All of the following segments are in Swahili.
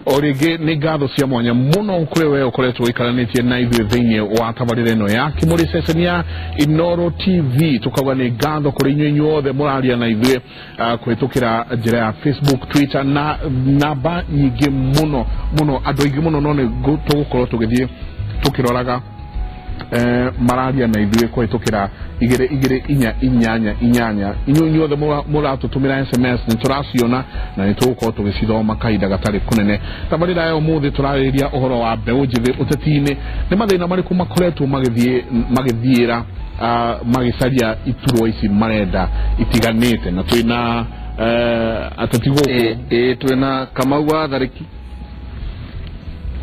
orige ni ngatho cia mwanya muno kuri we ukoretwo ikaranĩtie na ithuĩ thĩinĩ wa tabarĩra ĩno ya Kimũri ceceni ya Inooro TV tukauga ni ngatho kuri inyuĩ inyuothe mũraria na ithuĩ kũhĩtũkĩra njĩra ya Facebook, Twitter na namba nyingĩ muno andũ aingĩ muno no nĩ tũgũkorwo tũgĩthiĩ tũkĩroraga mararia na ithuĩ kũhĩtũkĩra 22488 inyuothe mũratũtũmĩra SMS nĩ tũraciona na nĩ tũgũkorwo tũgĩcithoma kahinda gatarĩ kũnene. Tabarĩra ya ũmũthĩ tũrarĩrĩria ũhoro wa mbeũ njĩthĩ ũteti-inĩ. Nĩ mathĩna marĩkũ makoretwo magĩthiĩra magĩcaria iturwa ici marenda itiganĩte, na twĩna ateti gũkũ twĩna Kamau wa Tharĩki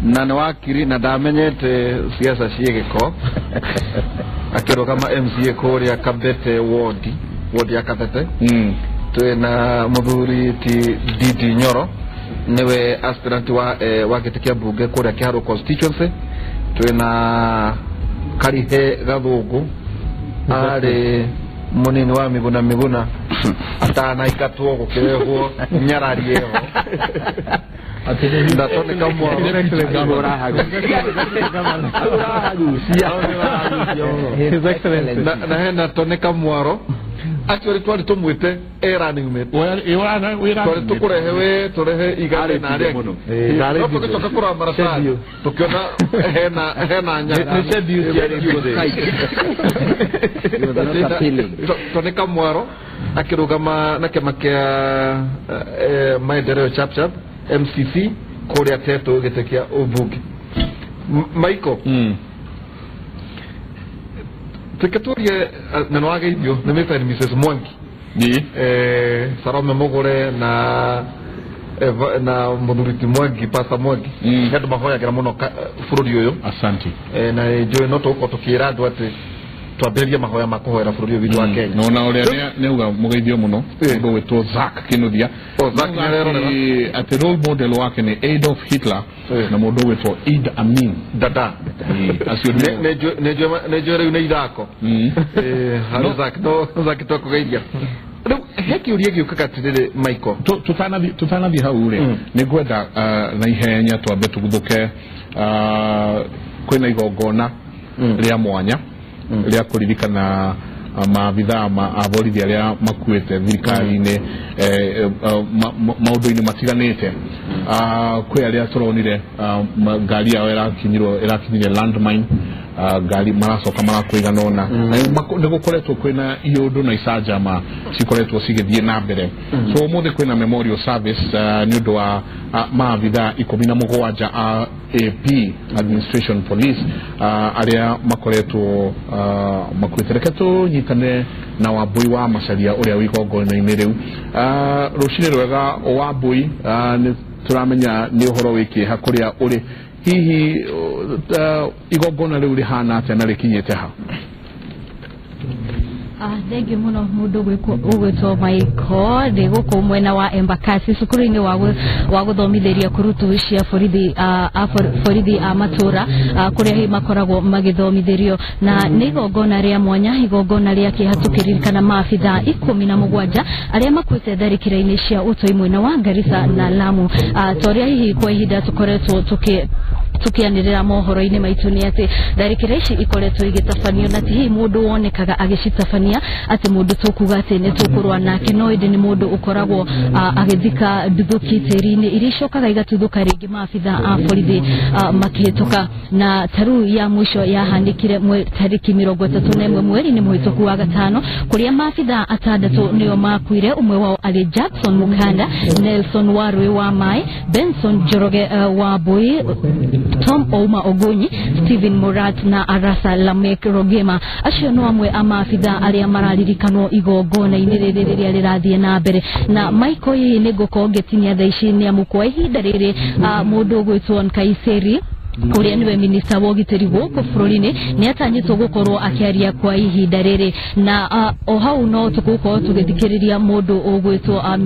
na nĩ wakiri na ndamenyete siasa ciĩgĩko akĩrũgama MCA kũrĩa Kabete ward ya Kabete. Twĩna mũthuri ti Didi Nyoro niwe aspirant wa gĩtĩ kĩa mbunge kũrĩa Kĩharũ constituency. Twĩna Karihe Gathũngũ arĩ munini wa Miguna atanaikatwo gũkĩrehwo nyarari ĩyo ndatoneka mwaro na hena toneka mwaro actually twari tumwite running mate twari tukurehe turehe igare na rege igare tukoka kura marasa tukiona hena nyanya toneka mwaro akirugama na kema kia maendeleo chap MCC kuria teto gĩtĩ ubuki Michael Tekaturie na nwageithio nĩ Mr. Mrs. Mwangi Sarome Mogore na Mũthuriti Mwangi Pastor Mwangi nĩ mahoyagĩra mũno bũrũri ũyũ. Asante. Na njũĩ no tũgũkorwo tũkĩra andũ atĩ twambĩrĩrie mahoya ma kũhoera bũrũri ũyũ witũ wa Kenya. Na ũrĩa nĩuga mũgeithio mũno mũndũ wĩtwo Zack Kinuthia. Zack atĩ role model wake nĩ Adolf Hitler na mũndũ wĩtwo Idi Amin Dada. Acio nĩ rĩu nĩ ithako. Harĩ Zack twakũgeithia. Rĩu he kĩũria gĩũkaga atĩrĩrĩ Michael, tũtanathiĩ hau rĩ nĩ ngwenda na ihenya twambe tũguthũke kwĩna igongona rĩa mwanya rĩa kũririkana maabithaa a borithi arĩa makuĩte thirikari-inĩ maũndũ-inĩ matiganĩte. Kwĩ arĩa tũronire ngari yao ĩrakinyire landmine, ngari maracoka marakũigana ona nĩ gũkoretwo kwĩna iũndũ na icanjama cikoretwo cigĩthiĩ na mbere. So ũmũthĩ kwĩna memorial service nĩ ũndũ wa maabithaa 17 a AP administration police arĩa makoretwo makuĩte. Reke tũnyitane na Wambui wa Macharia ũrĩa wĩ igongona-inĩ rĩu. Rũcinĩ rwega Wambui, nĩ tũramenya nĩ ũhoro wĩ kĩeha kũrĩa ũrĩ. Hihi igongona rĩu rĩhana atĩa na rĩkinyĩte ha? Thengi muno mundu gwĩtwo Michael ndĩ gũkũ mwena wa Embakasi cukuru-inĩ wa gũthomithĩria kũrutu cia borithi a matũra kũrĩa makoragwo magĩthomithĩrio, na nĩ igongona rĩa mwanya, igongona rĩa kĩhatũkĩririkana maabithaa 17 arĩa makuĩte tharĩkĩra-inĩ cia ũtoi mwena wa Garissa na Lamu. Torĩa hihi kwa ihinda tũkoretwo tukianĩrĩra mohoro-inĩ maitũ nĩ atĩ tharĩkĩra ici ikoretwo igĩtabanio na ti hihi mũndũ wonekaga agĩcitabania atĩ mũndũ tũkuga atĩ nĩ tũkũrũa nake, no ĩndĩ nĩ mũndũ ũkoragwo agĩthika nduthũki tĩri-inĩ iria icokaga igatuthũka rĩngĩ maabithaa a borithi makĩhĩtũka. Na taru ya mwisho yahanĩkire tarĩki 31 mweri-inĩ mũhĩtũku wa gatano kũrĩa maabithaa 6 nĩo makuire, ũmwe wao arĩ Jackson Mukanda, Nelson Warwe wa Mai, Benson Njoroge wa Bui, Tom Ouma Ogonyi, Stephen Murat na Arasa Lamek Rogema. Acio no amwe a maabithaa arĩa mararirikanwo igongona-inĩ rĩrĩa rĩrathiĩ na mbere. Na Michael nĩ ngũkorwo ngĩtinia thaa ici nĩ amu kwa ihinda rĩrĩ mũndũ ũgwĩtwo Nkaiseri ũrĩa nĩwe minista wa ũgitĩri gũkũ bũrũri-inĩ nĩ atanyĩtwo gũkorwo akĩaria kwa ihinda rĩrĩ, na o hau no tũgũkorwo tũgĩthikĩrĩria mũndũ ũgwĩtwo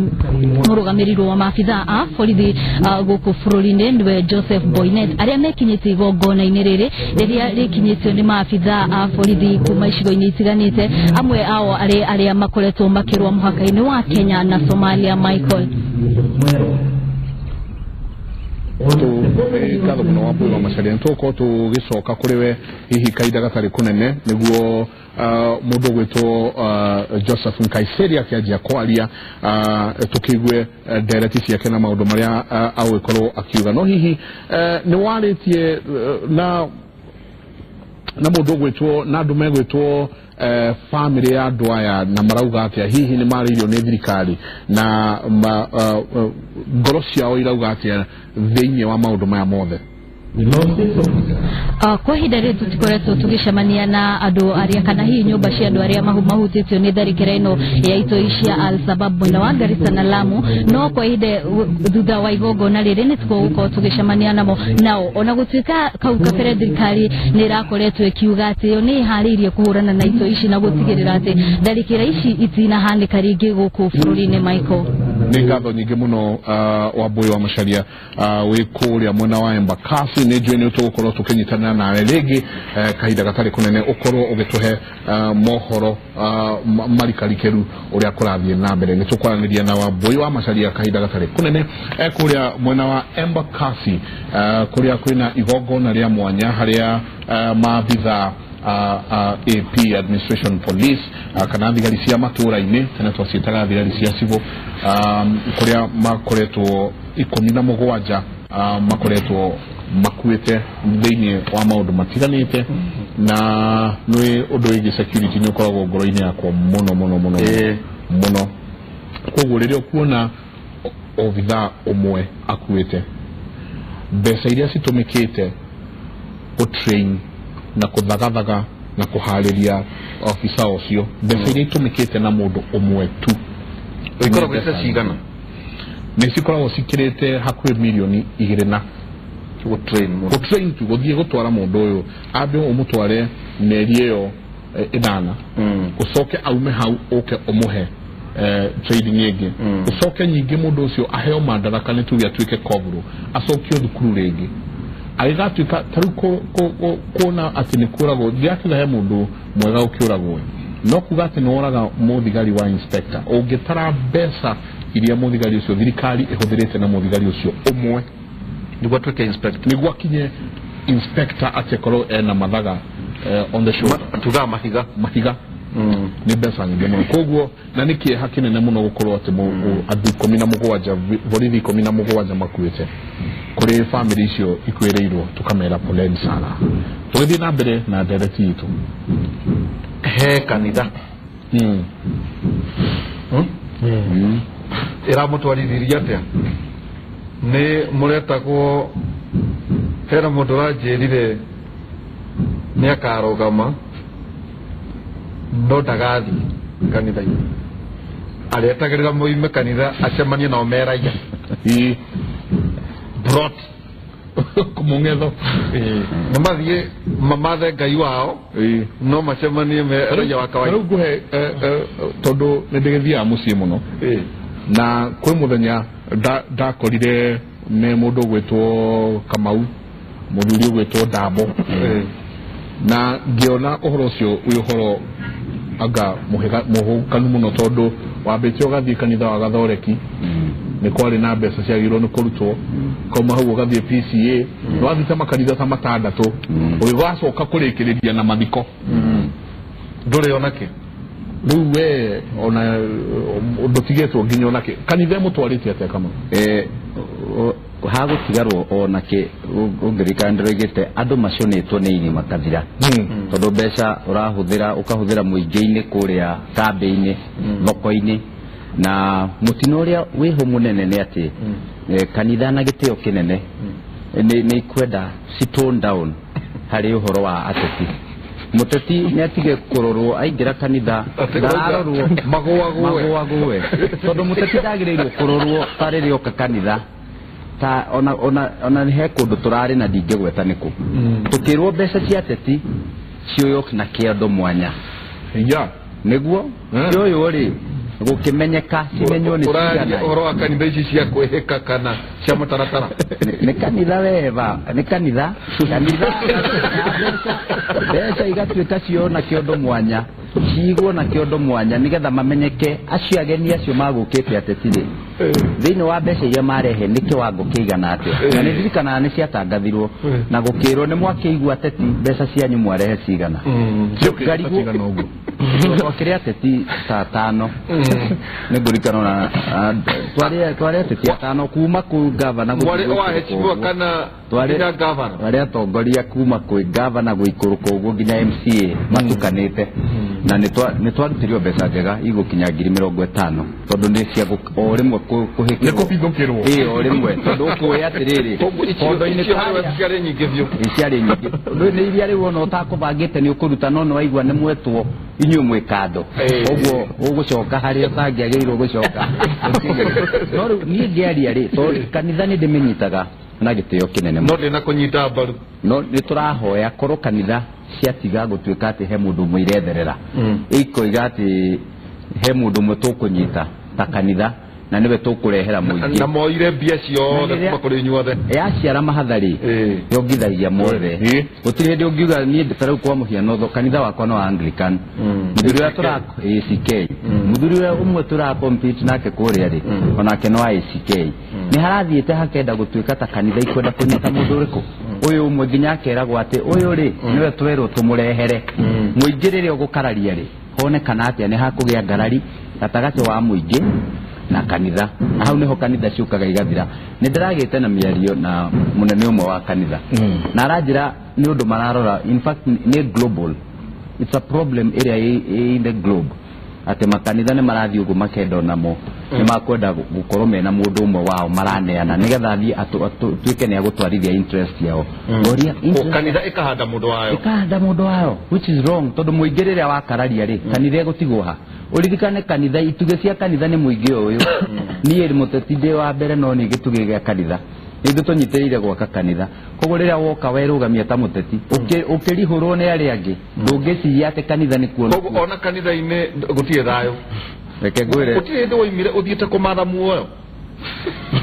mũrũgamĩrĩri wa maabithaa a borithi gũkũ bũrũri-inĩ nĩwe Joseph Boynet, arĩa mekinyĩte igongona-inĩ rĩrĩa rĩkinyĩtio nĩ maabithaa a borithi kuma icigo-inĩ itiganĩte, amwe ao arĩa makoretwo makĩrũa mũhaka-inĩ wa Kenya na Somalia. Michael tu ngatho muno wa Boy wa Macharia ntuko tugicoka kuri we hihi kaida gatari kunene niguo mundu gwitwo Joseph Nkaiseri akianjia kwaria tukigwe ndereti ciake na maundu maria agwikorwo akiuga no hihi ni waritie na mundu gwitwo na andu megwitwo family ya andu aya na marauga atia hihi ni maririo ni thirikari na ngoro ciao irauga atia thiini wa maundu maya mothe kwa ihinda rĩu tũtikoretwo tũgĩcemania na andũ arĩa kana hihi nyũmba cia andũ arĩa mahutĩtio nĩ tharĩkĩra ĩno ya itoi cia Al-Shabab mwena wa Garissa na Lamu no kwa ihinda thutha wa igongona rĩrĩ nĩ tũgũkorwo tũgĩcemania nao ona gũtuĩka kau kabere thirikari nĩ ĩrakoretwo ĩkiuga atĩ nĩ ĩharĩirie kũhũrana na itoi ici na gũtigĩrĩra atĩ tharĩkĩra ici itinahanĩka rĩngĩ gũkũ bũrũri-inĩ Michael. Nĩ ngatho nyingĩ mũno wa Boy wa Macharia wĩ kũrĩa mwena wa Embakasi ni njwe ni tugukorwo tukinyitana nawe rĩngĩ kahinda gatari kunene ukorwo ugituhe mohoro marikarikeru uria kurathie na mbere ni tukwaraniria na wa Boy wa Macharia kahinda gatari kunene kuria mwena wa Embakasi kuria kwina igongona ria mwanya haria maabitha AP administration police kana thigari cia matura-ini kana twacitaga thigari cia civil kuria makoretwo 17 makoretwo makuite thiini wa maundu matiganite na nĩ undu wĩgiĩ security nĩ ukoragwo ngoro-inĩ yakwa muno koguo rĩrĩa kuona obitha umwe akuite mbeca iria citumĩkĩte train na kuthagathaga na kuharĩria ofisa ucio mbeca iria itumĩkĩte na mundu umwe tu ikoragwo cigana nĩ cikoragwo cikĩrĩte hakuhĩ milioni 2 na train tu guthie gutwara mundu uyu ambe umutware meri iyo idana ucoke aume hau uke umuhe trading yege ucoke nyingi mundu ucio aheo madaraka ni tuge atuike kovro acokio thukuru ringi aigatuika taruko kona ati ni kurago thiakira he mundu mwega ukiuragwo no kuga ati noraga muthigari wa inspector ungitara mbeca iria muthigari ucio thirikari ihuthirite na muthigari ucio umwe niguo tuke inspector niguo kinye inspector atekoro ena mathaga on the shoulder tuga mahiga ni mbeca nyingĩ mũno koguo na nĩ kĩeha kĩnene mũno gũkorwo atĩ andũ 17 borithi 17 makuĩte kũrĩ family icio ikuĩrĩirwo tukamera poleni sana tũgĩthiĩ na mbere na ndereti itũ he kanitha ĩramũtwarithirie atĩa nĩ mũretagwo hena mũndũ wanjĩrire nĩ akarũgama no ndagathi kanitha-inĩ aretagĩrĩra moime kanitha acemanie nao meraia brought kumung'etho nĩ mathiĩ mamathe Ngai wao no macemanie meraia wa kawaida rĩu nguhe tondũ nĩ ndĩgĩthiaga mũciĩ mũno na kwĩ mũthenya ndakorire nĩ mũndũ ũgwĩtwo Kamau mũthuri ũgwĩtwo Ndambo na ngĩona ũhoro ũcio wĩ ũhoro anga mũhũkanu mũno tondũ wambĩte ũgathiĩ kanitha wa Gathoreki nĩ kwarĩ na mbeca ciagĩrĩirwo nĩ kũrutwo kauma hau ũgathiĩ PCA nĩwathiĩte makanitha ta 6 ũgĩgacoka kũrĩkĩrĩria na mathiko ndũrĩ onake rĩu we ona ndũtigĩtwo nginya onake kanitha mũtwarĩte atĩa kama hagũtigarwo onake ũngĩrikana ndĩroigĩte andũ macionĩtwo nĩ ini makathira tondũ mbeca ũrahũthĩra ũkahũthĩra mũingĩ-inĩ kũrĩa kambĩ-inĩ thoko-inĩ na mũtino ũrĩa wĩho mũnene nĩ atĩ kanitha na gĩtĩo kĩnene nĩ ikwenda tone down harĩ ũhoro wa ateti muteti nĩ atige kũrorwo aingĩra kanitha ndararorwo magũagũwe tondũ muteti ndagĩrĩirwo kũrorwo tarĩrĩ oka kanitha ta ona he kũndũ tũrarĩ na ndingĩgweta nĩkũ tũkĩrwo mbeca cia ateti cioyo na kĩondo mwanya nĩguo cioyo rĩ gũkĩmenyeka cimenywo nĩ cigana ũhoro wa kanitha ici cia kwĩhĩka kana cia mũtaratara nĩ kanitha weva nĩ kanitha mbeca igatuĩka cio na kĩondo mwanya cigwo na kĩondo mwanya nĩgetha mamenyeke acio ageni acio magũkĩte ateti-rĩ thĩinĩ wa mbeca iria marehe nĩ kĩwango kĩigana atĩa na nĩ ndirikanaga nĩ ciatangathirwo na gũkĩrwo nĩ mwakĩigua ateti mbeca cianyu mwarehe cigana kĩrĩa ateti ta 5 nĩ ngũrikana na twarĩ ateti 5 kuma kwĩ gavana twarĩ atongoria kuma kwĩ gavana gũikũrũka ũguo nginya MCA matukanĩte na nĩ twarutirio mbeca njega igũkinya 50,000 tondũ nĩ cia o rĩmwe kũhĩkĩrwo nĩ kũbithũkĩrwo o rĩmwe tondũ ũkũĩ atĩrĩrĩ kondo-inĩ ciarĩ nyingĩ biũ ciarĩ nyingĩ nĩ iria rĩu ona ũtakũbangĩte nĩ ũkũruta no nĩ waigua nĩ mwetwo inyuĩ mwĩ kando ũguo ũgũcoka harĩa ũtangĩagĩrĩirwo gũcoka no rĩu niĩ ngĩaria rĩ tondũ kanitha nĩ ndĩmĩnyitaga na gĩtĩo kĩnene no ndĩna kũnyita mbaru no nĩ tũrahoya korwo kanitha ciatiga gũtuĩka atĩ he mũndũ ũmwe iretherera ikoiga atĩ he mũndũ ũmwe tũkũnyita ta kanitha na niwe tũkũrehera mũingĩ na moire mbia ciothe kuma kũrĩ inyuothe yaciara mahathari yongithagia mothe gũtirĩ hĩndĩ ũngiuga niĩ tarĩu kwa mũhiano kanitha wakwa no Anglican mũthuri ũrĩa tũrako ACK mũthuri ũrĩa ũmwe tũrakompete nake kũrĩa rĩ onake no ACK nĩ harathiĩte hakenda gũtuĩka ta kanitha ikwenda kũnyita mũndũ ũrĩkũ ũyũ ũmwe nginya akeragwo atĩ ũyũ rĩ niwe twerwo tũmũrehere mũingĩ rĩrĩa ũgũkararia rĩ honekana atĩa nĩ hakũgĩa ngarari gatagatĩ wa mũingĩ na kanitha na hau niho kanitha ciũkaga igathira nĩ ndĩragĩte na mĩario na mũnene ũmwe wa kanitha na aranjĩra nĩ ũndũ mararora in fact nĩ global it's a problem area in the globe atĩ makanitha nĩ marathiĩ ũguo makenda namo nĩ makwenda gũkorwo mena mũndũ ũmwe wao maraneana nĩgetha athiĩ tuĩke nĩ agũtwarithia interest yao kanitha ĩkahanda mũndũ wayo which is wrong tondũ mũingĩ rĩrĩa wakararia rĩ kanitha ĩgũtigwo ha uririkane kanitha ituge cia kanitha nĩ mũingĩ ũyũ niĩ mũteti ndĩ wa mbere no nĩ gĩtugĩ gĩa kanitha nĩ tũnyitĩrĩire gwaka kanitha koguo rĩrĩa woka werũgamia ta mũteti ũkĩrihũrwo nĩ arĩa angĩ ndũngĩciria atĩ kanitha nĩ kuona koguo ona kanitha-inĩ gũtirĩ thayũ reke ngwĩre gũtirĩ hĩndĩ woimire ũthiĩte kũmatha muoyo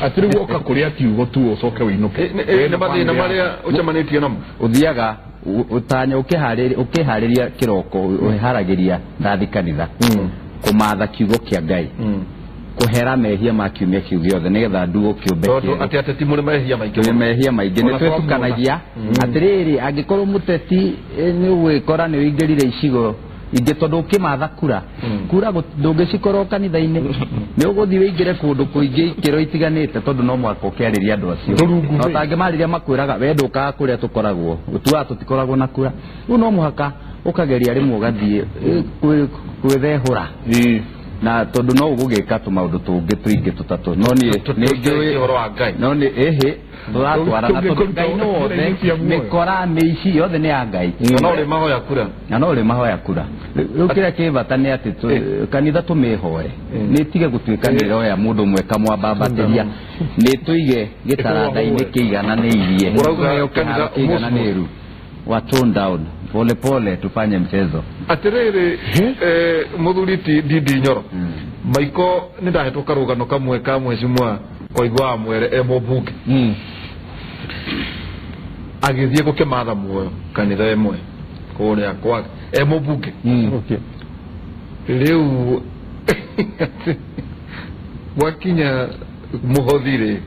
atĩ rĩu woka kũrĩa kiugo tu ũcoke wĩinũke nĩ mathĩna marĩa ũcemanĩtie namo ũthiaga utanya ũkĩharĩria kĩroko ũharagĩria ndathi kanitha kũmatha kiugo kĩa Ngai kũhera mehia ma kiumia kiu gĩothe nĩgetha ndugo kĩũmbe kĩerũ atĩ mũrĩ mehia maingĩ nĩ twĩtukanagia atĩrĩrĩ angĩkorwo mũteti nĩ ũgwĩkora nĩ ũingĩrire icigo ingĩ tondũ ũkĩmatha kura ndũngĩcikorwo kanitha-inĩ nĩ ũgũthiĩ wĩingĩre kũndũ kũingĩ ikĩro itiganĩte tondũ no mwaka ũkĩarĩria andũ acio no tangĩmarĩria makwĩraga we ndũkaga kũrĩa tũkoragwo ũtuaga tũtikoragwo na kura rĩu no mũhaka ũkageria rĩmwe ũgathiĩ gwĩthehũra na tondũ no ũgũgĩka tũmaũndũ tũngĩ tũingĩ tũtatũ no no nĩ tũratwarana tondũ Ngai no wothe mĩkora mĩici yothe nĩ ya Ngai na no ũrĩ mahoya kura rĩu kĩrĩa kĩ bata nĩ atĩ kanitha tũmĩhoe nĩ tige gũtuĩka nĩ roya mũndũ ũmwe kamwambambatĩria nĩ tũige gĩtaranda-inĩ kĩigananĩirie kĩigananĩru wa tone down pole pole tufanye mchezo atiriri muthuri Ndindi Nyoro maiko ni ndahetwo karugano kamwe ka mwecimwa koigwa mwere mũmbunge agithie gũkĩmatha muoyo kanitha ĩmwe kũrĩa kwa mũmbunge rĩu gwakinya mũhothire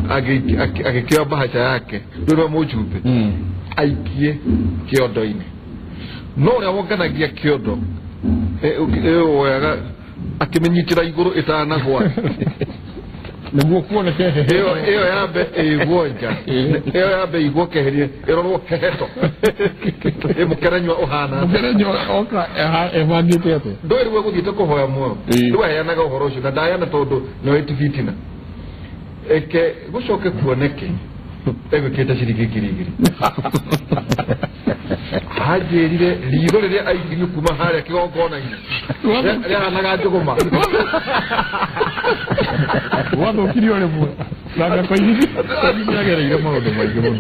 agĩkĩoya bahaca yake rĩrĩa mũjumbe aikie kĩondo-inĩ no ũrĩa wonganagia kĩondo woyaga akĩmĩnyitĩra igũrũ ĩtanagwa nĩguo kuoneke ĩyo yambe ĩigwo nja ĩyo yambe ĩigwo keherie ĩrorwo heheto mũkerenywa ũhana oka ebangĩte atĩ ndũĩ rĩu egũthiĩte kũhoya muoyo rĩu aheanaga ũhoro ũcio na ndaheana tondũ nĩ wĩti fitina eke gũcoke kuoneke egwĩkĩte ciringi 2,000 hanjĩrire ritho rĩrĩa aingĩrio kuma harĩa kĩgongona-inĩ rĩahanaga njũgũma wathũkirio rĩmwe nanga koinĩagereire maũndũ maingĩ mũno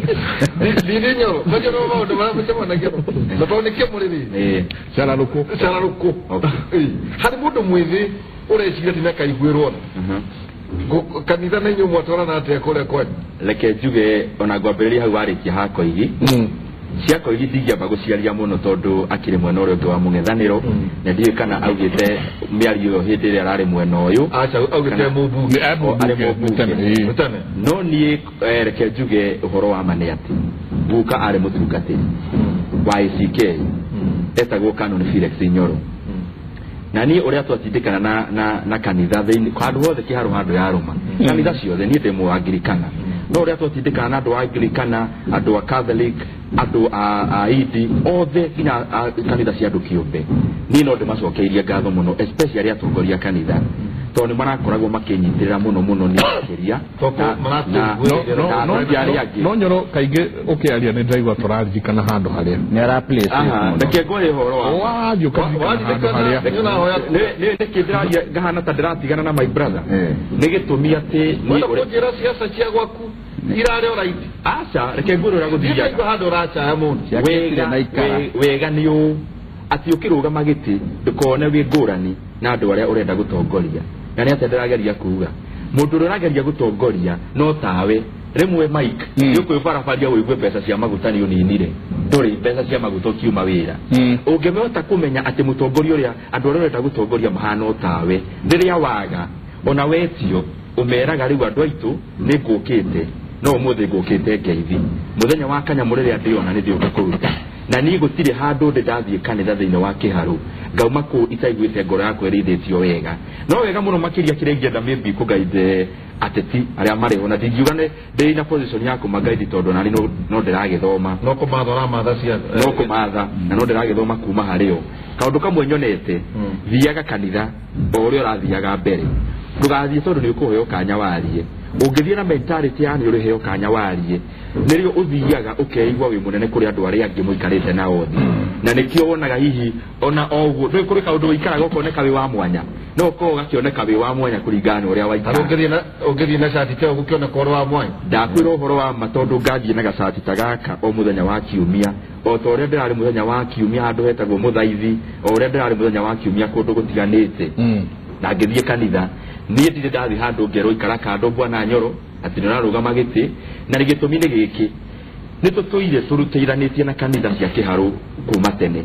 Ndindi Nyoro no maũndũ marĩa mũcemanagia na tondũ nĩ kĩmũrĩrĩ cararũkũ harĩ mũndũ mwĩthĩ ũreciria ti nakaiguĩrwo kanitha nĩ inyuĩ mwatwarana atĩa kũrĩa kwanyu reke njuge ona ngwambĩrĩria hau warĩkia hakoigi ciako igithigia baguciaria muno tondu akire mwena urio ngi wa mungethaniro na ndiye kana augite miario yo hindi ria arari mwena uyu acha augite mubunge no nie reke njuge uhoro wa mane ati buka ari mutungatiri wa ICK etagwo Canon Felix Nyoro na ni uria twatindikana na kanitha thiini handu hothe kiharo handu ya Roma kanitha ciothe ni ndemo Anglikana no uria twatindikana na andu a Anglikana andu a Catholic andu a Idi othe ina kanitha cia andu kiumbe ni no ndimacokeirie ngatho muno especially atongoria kanitha toni marakoragwo makinyitirira muno ni kiria no Nyoro kaige ukiaria ni ndaigwa turaririkana handu haria ni ara place reke ngore horo wa njuka handu haria ne kidiraria ngahana ta ndiratigana na my brother ni gitumi ati ni ugira siasa cia gwaku irare right acha reke ngore ura guthia handu racha ya mundu wega niu ati ukiruga magiti ndukone wi ngurani na andu aria urenda gutongoria na ni atenderageria kuuga mundu urageria gutongoria no tawe rimwe Mike yuko ibarabaria wigwe pesa cia maguta ni uninire nduri pesa cia maguta kiuma wira ungimehota kumenya ati mutongoria uria andu aria urenda gutongoria mahana tawe ndiria waga ona wetio umeraga riu andu aitu ni ngukite no muthi ngukite ngeithi muthenya wa kanyamurire ndiona ni thiuka kuruta na ni gutire handu ndathie kanitha thiine wa kiharu ngauma ku itaiguite ngoro yakwa rithetio wega no wega muno makiria kirengienda maybe kugaide ateti aria mari ona ndingiugane ndi na position yako magaidi tondu nani no ndiragithoma no kumathora matha cia no kumatha na no ndiragithoma kuma hario kaundu kamwe nyonete thiaga kanitha o uri urathiaga mbere ndugathie tondu ni ukuheo kanya warie ungithie na mentality yani uri heo kanya warie nirio uthiaga ukeigwa wi munene kuri andu aria angi muikarite na othi na nikio wonaga hihi ona oguo ndu kuri kaundu ikaraga ukoneka wi wa mwanya no ko gakioneka wi wa mwanya kuringana uria waikara ungithie na shati teo gukioneka uri wa mwanya ndakwira uhoro wa matondu ngathie na gacati tagaka o muthenya wa kiumia o to uria ndirari muthenya wa kiumia handu hetagwo muthaithi o uria ndirari muthenya wa kiumia kundu gutiganite na ngithie kanitha nie ndire ndathi handu ngero ikara kando bwana Nyoro ati nona rugama giti na rigitumi ni giki ni tutuire turuteiranĩtie na kanitha cia kiharu kuma tene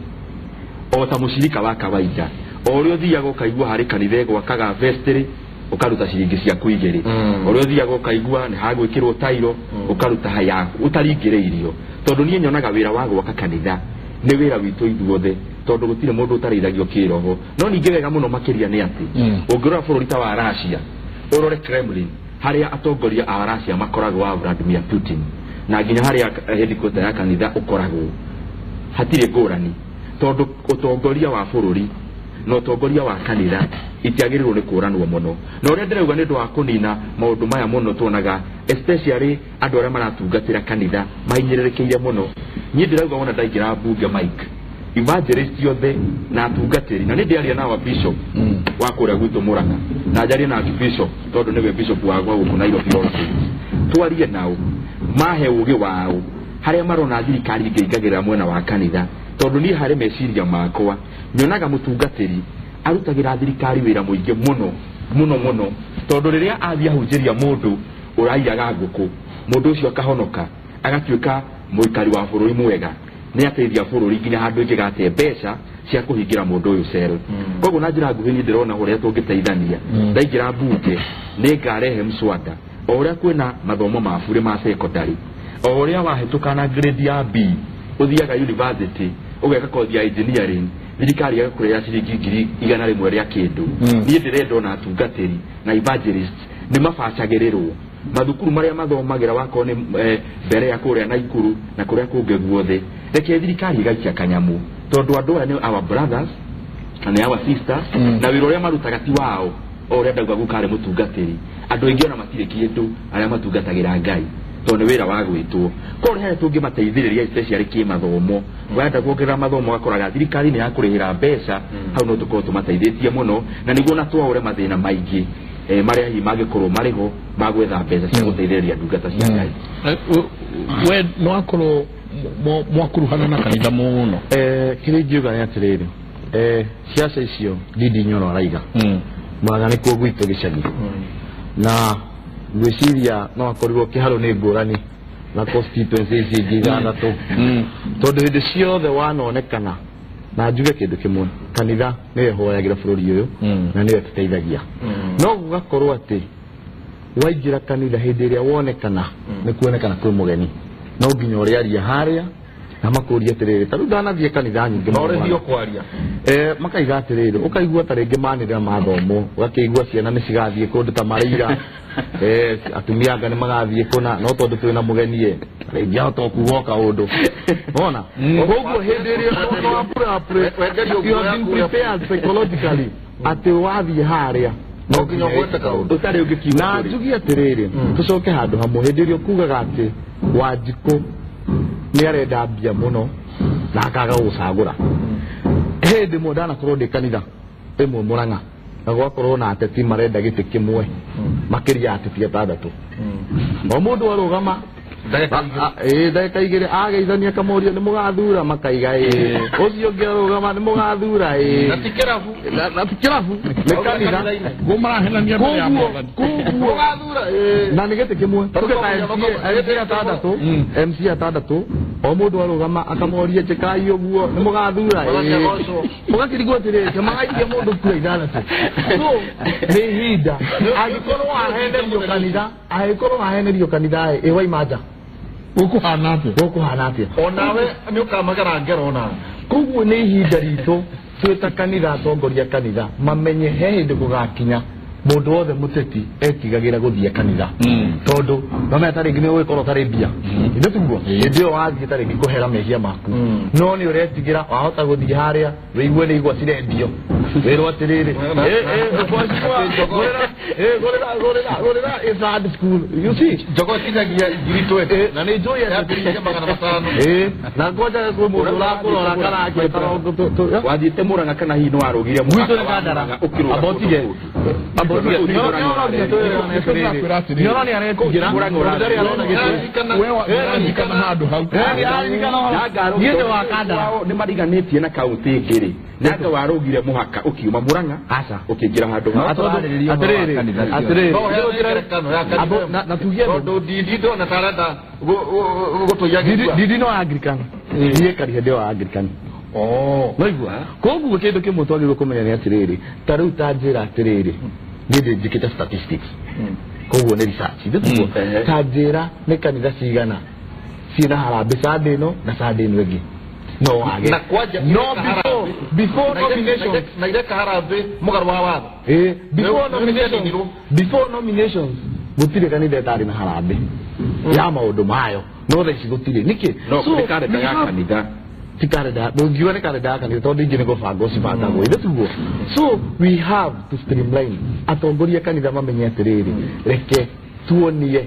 o ta mushirika wa kawaida o rio thiaga ukaigua hari kanitha gwakaga vestry ukaruta ciringi cia kuigiri o rio thiaga ukaigua ni hagwikirwo tairo ukaruta hayaku utaringiriirio tondu nie nyonaga wira wa gwaka kanitha ni wira witu ithuothe tondu gutire mundu utareithagio kiroho no ninge wega muno makiria ni ati ungirora bururi ta wa Russia urore Kremlin haria atongoria a Russia makoragwo wa Vladimir Putin na nginya haria headquarter ya kanitha ukoragwo hatire ngurani tondu utongoria wa bururi no utongoria wa kanitha itiagirirwo ni kuranwo muno na uria ndirauga ni ndu wa kunina maundu maya muno tuonaga especially andu aria maratungatira kanitha mainyirerekeire muno ni ndirauga wona ndaingira bunge Mike evangelist yothe na atungatiri na ndi aria na wa bishop wa kuria gwitu Muranga na jaria na bishop tondu niwe bishop wa gwa guku Nairobi twarie nao mahe ugi wao haria marona thirikari ngeigagira mwena wa kanitha tondu ni hari meciria makwa nyonaga mutungatiri arutagira thirikari wira muingi muno tondu riria athia hunjiria mundu uraiyaga nguku mundu ucio akahonoka agatuika muikari wa bururi mwega ni ateithia bururi nginya handu ingigate mbeca cia kuhingira mundu uyu cero koguo na njira nguhi ni ndirona huria tungiteithania ndaingira bunge ni ngarehe mswada o uria kwina mathomo ma bure ma secondary o uria wahetuka na grade ya B uthiaga university ugeka kothi ya engineering thirikari ya kuria ciringi ngiri 100 ria kindu ni ndirenda ona atungatiri na evangelist ni mabacagirirwo mathukuru maria mathomagira wakone mbere ya kuria na ikuru na kuria kunge guothe reke thirikari igaikia kanyamu tondu andu aya ni our brothers na our sisters na wiro ria marutaga ti wao o uria ndauga gukare mutungatiri andu aingi ona matire kindu aria matungatagira Ngai tondu wira wa gwitwo kore he tungi mateithiriria especially ki mathomo wenda kuongerera mathomo gakoraga thirikari ni ya kurihira mbeca hau no tukorwo tumateithĩtie muno na niguo na twaure mathina maingi maria hi magikorwo mariho magwetha mbeca cia guteithĩrĩria ndungata cia Ngai we no akorwo mwakuruhana na kanitha muno kiri ngiuga ni atiriri ciaca icio Ndindi Nyoro araiga mwaga ni kuo gwitu gicagi na gwiciria no akorirwo kiharu ni ngurani na constituency ici ithathatũ tondũ hĩndĩ ciothe wanonekana na njuge kĩndũ kĩmwe kanitha nĩwe hoyagĩra bũrũri ũyũ na nĩwe tũteithagia no gũgakorwo atĩ waingĩra kanitha hĩndĩ ĩrĩa wonekana nĩ kuonekana kwĩ mũgeni no nginya ũrĩaria harĩa na makũria atĩrĩrĩ tarĩu ndanathiĩ kanitha nyingĩ maũrĩthio kwaria makaiga atĩrĩrĩ ũkaigua ta rĩngĩ manĩrĩra mathomo ũgakĩigua ciana nĩ cigathiĩ kũndũ ta Marĩira atumia anga nĩ magathiĩ kũna no tondũ twĩna mũgeni rĩngĩ ahota kuga o kaũndũ wona koguo hĩndĩ ĩrĩa you have been prepared psychologically atĩ wathiĩ harĩa no nginya ũgwete kaũndũ ũtarĩ ũngĩkiuma na njugi atĩrĩrĩ tũcoke handũ hamwe hĩndĩ ĩrĩa ũkugaga atĩ Wanjikũ nĩ arenda mbia mũno na akaga gũcagũra hĩndĩ ĩmwe ndanakorwo ndĩ kanitha ĩmwe Mũrang'a na gwakorwo na ateti marenda gĩtĩ kĩmwe makĩria ateti 6 o mũndũ arũgama ndagĩka igĩrĩ ageithania kamorio nĩ mũgathura makaiga ũcio ũngĩ arũgama nĩ mũgathura na ti kĩrabu nĩ kanitha gũmarahenania mbere ya Mwathani mũgathura na nĩ gĩtĩ kĩmwe gĩtĩ 6 MC 6 o mũndũ arũgama akamoria njĩkai ũguo nĩ mũgathura mũgakĩrigwo atĩrĩrĩ magaikia mũndũ kura 6 so nĩ ihinda angĩkorwo ahenerio kanitha waimanja ũkũhana atĩa onawe nĩ ũkamagara ngero ona koguo nĩ ihinda ritũ twĩta kanitha atongoria kanitha mamenye he hĩndĩ gũgakinya mũndũ wothe mũteti etigagĩra gũthiĩ kanitha tondũ no ta rĩngĩ nĩ ũgĩkorwo tarĩ mbia nĩ tuguo hĩndĩ ĩyo wathiĩ ta rĩngĩ kũhera mehia maku no nĩ ũretigĩra wahota gũthiĩ harĩa wĩigue nĩ igwa cirendio wĩrwo atĩrĩrĩ gũrĩra Island school you see jogo kinyagia ngiri twete na nĩ njũĩ na ngoja kwĩ mũndũ ũrakũrora kana akĩta wathiĩte Mũrang'a kana hihi nĩ warũgire gwitũ nĩ Kandara abotige nĩ mariganĩtie na kaũntĩ ĩngĩ nanga warũgire mũhaka ũkiuma Mũrang'a ũkĩingĩra handũ na tugie Ndindi na tarenda gũtũiya Ndindi no Anglican niĩ karĩhe ndĩ wa Anglican noigua koguo kĩndũ kĩmwe twagĩrĩirwo kũmenya nĩ atĩrĩrĩ ta rĩu ta njĩra atĩrĩrĩ niĩ njĩkĩte statistics koguo nĩ research ndĩtuo ta njĩra nĩ kanitha cigana ciĩna harambĩ Sunday ĩno na Sunday ĩno ĩngĩ no wage na kwanja no before nominations na ireka harambĩ mũgarũ wa watho before nominations gũtirĩ kanitha ĩtarĩ na harambĩ ya maũndũ mayo no tha ici gũtirĩ nĩkĩ no karenda ya kanitha tikarenda ndũngiuga nĩ karenda ya kanitha tondũ ingĩ nĩ gũbanga ũcibangagwo ithĩtuguo so we have to streamline atongoria kanitha mamenye atĩrĩrĩ reke tuonie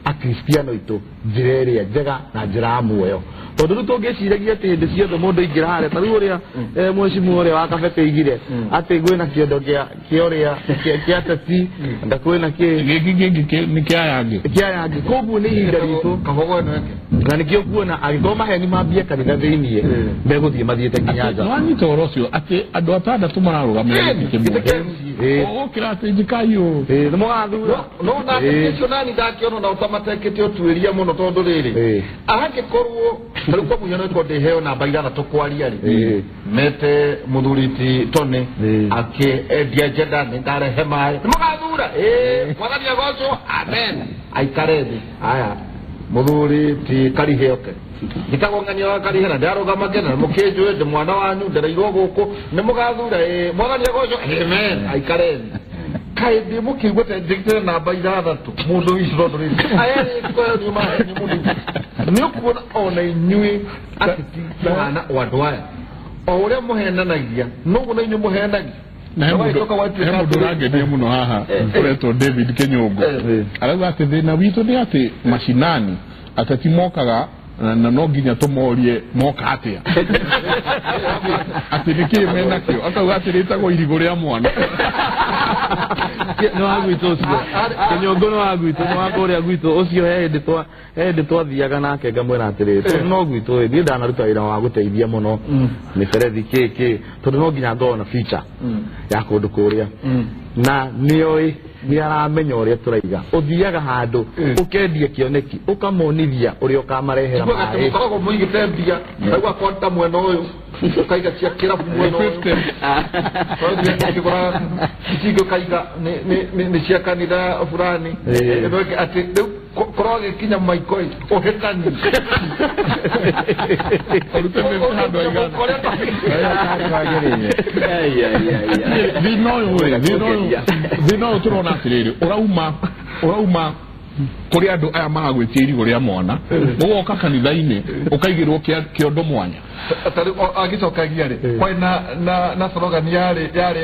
akristiano aitũ njĩra ĩrĩa njega na njĩra ya muoyo tondũ rĩu tũngĩciragia atĩ hĩndĩ ciothe mũndũ aingĩra harĩa ta rĩu ũrĩa mwecimu ũrĩa wa kabete oigire atĩ kwĩna kĩondo kĩa kĩa ateti na kwĩna gĩkĩ nĩ kĩayangi koguo nĩ ihinda ritũ na nĩkĩo kuona angĩkorwo maheni mambia kanitha thĩiniĩ megũthiĩ mathiĩte nginya nja wanyita ũhoro ũcio atĩ andũ 6 mararũgamĩrĩra gĩtĩ kĩmwe ũgũkĩra atĩ njikai ũũ nĩ mũgathura no na atĩ nani ndakĩona na ũtamatekĩte ũtuĩria mũno tondũ rĩrĩ angĩkorwo rĩu kwa mũhiano ĩkorwo ndĩheo namba 6 kwaria rĩ mete mũthuriti Tony akĩendia njenda nĩ ndarehe maĩ nĩ mũgathura mwathani agocwo amen aikare thĩ aya mũthuriti Kariheoke ndikagongania wa Karihera ndarũgama ngena mũkĩnjũĩ ndĩ mwana wanyu ndereirwo gũkũ nĩ mũgathura mwathani agocwo amen aikare thĩ kai ndi mũkĩigua ta ndĩkĩte namba 6 mũndũ wiciro ndũrĩ aya nĩ nyuma nĩ mũndũ nĩ ũkuona ona inyuĩ ateti mwana wa andũ aya o ũrĩa mũhenanagia noguo na inyuĩ mũhenagia na mũndũ ũrangenia mũno haha ũretwo David Kenyongo arauga atĩ thĩna witũ nĩ atĩ macinani ateti mokaga na no nginya tũmorie moka atĩa atĩ nĩkĩĩ menakĩo akauga atĩ rĩtagwo irigũ rĩa mwana nĩ wa gwitũ ũcio Kenyongo nĩ wa gwitũ nĩ wa kũrĩa gwitũ ũcio he hĩndĩ twathiaga nake ngamwĩra atĩrĩrĩ tondũ no gwitũ niĩ ndanaruta wĩra wa gũteithia mũno mĩberethi kĩkĩ tondũ no nginya ngorwo na feature ya kũndũ kũrĩa na nioi ni aramenya uria turaiga uthiaga handu ukendia kioneki ukamonithia uria ukamarehera mai koragwo muigite mbia aigua konta mwena uyu ukaiga cia kirabu mwena uyu kigora kigo kaiga ni cia kanitha fulani ati korogä kinya maikoi uhitani thina uyu turona atiriri urauma kuri andu aya maragwitia irigo ria mwana ugoka kanitha-ini ukaigirwo kiondo mwanya agicokagia ri kwina na slogan yari rari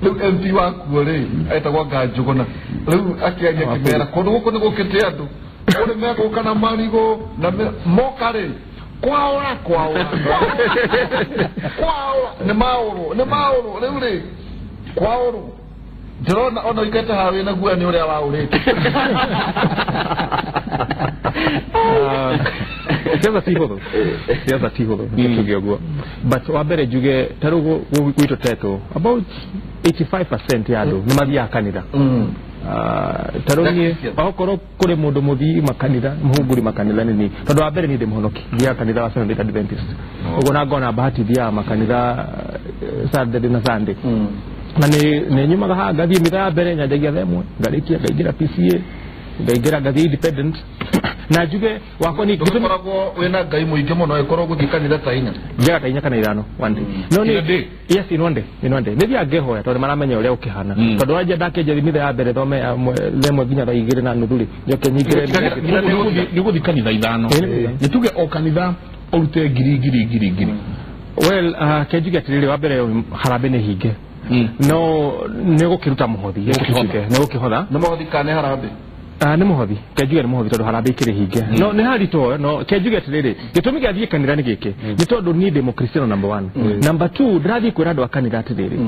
riu MP wakuo ri etagwo Nganjuguna riu akiaria kimera kundu guku ni gukite andu uri meguka na marigo na moka ri kwao ni mauru riu ri kwao ndĩrona ona ikete hawe na guo ni uria waurite siasa tihotho tuge guo but wabere juge tarugo gwito teto about 85% ya andu ni mathia kanitha taroni akorwo kuri mundu muthii makanitha muhunguri makanitha ni tondu wabere ni ndimuhonoki thia kanitha wa Seventh Adventist ugo na ngona bahati thia makanitha Saturday na Sunday na ni nyumaga ha gathie mitha mbere nyanjagia themwe ngarikia ngaigira PCA ngaigira gathie independent na juge wako ni gikoragwo wena ngai muingi muno ikorwo guthii kanitha ta inya njega ta inya kana ithano one day no ni yes in one day ni thia ngehoya tondu maramenya uria ukihana tondu wanje ndakenja mitha ya mbere thome themwe nginya 2:30 ri nyoke nyingire ni guthii kanitha ithano ni tuge o kanitha urute ngiri well kenjuge atiriri wa mbere harambe ni hinge no nego kiruta muhothi nego kihotha no muhothi kane harambe ni muhothi kenjuge ni muhothi tondu harambe ikiri hinge no ni harito no kenjuge atiriri gitumi gathie kanitha ni giki ni tondu ni democracy number 1 number 2 drathi kwira andu akanitha atiriri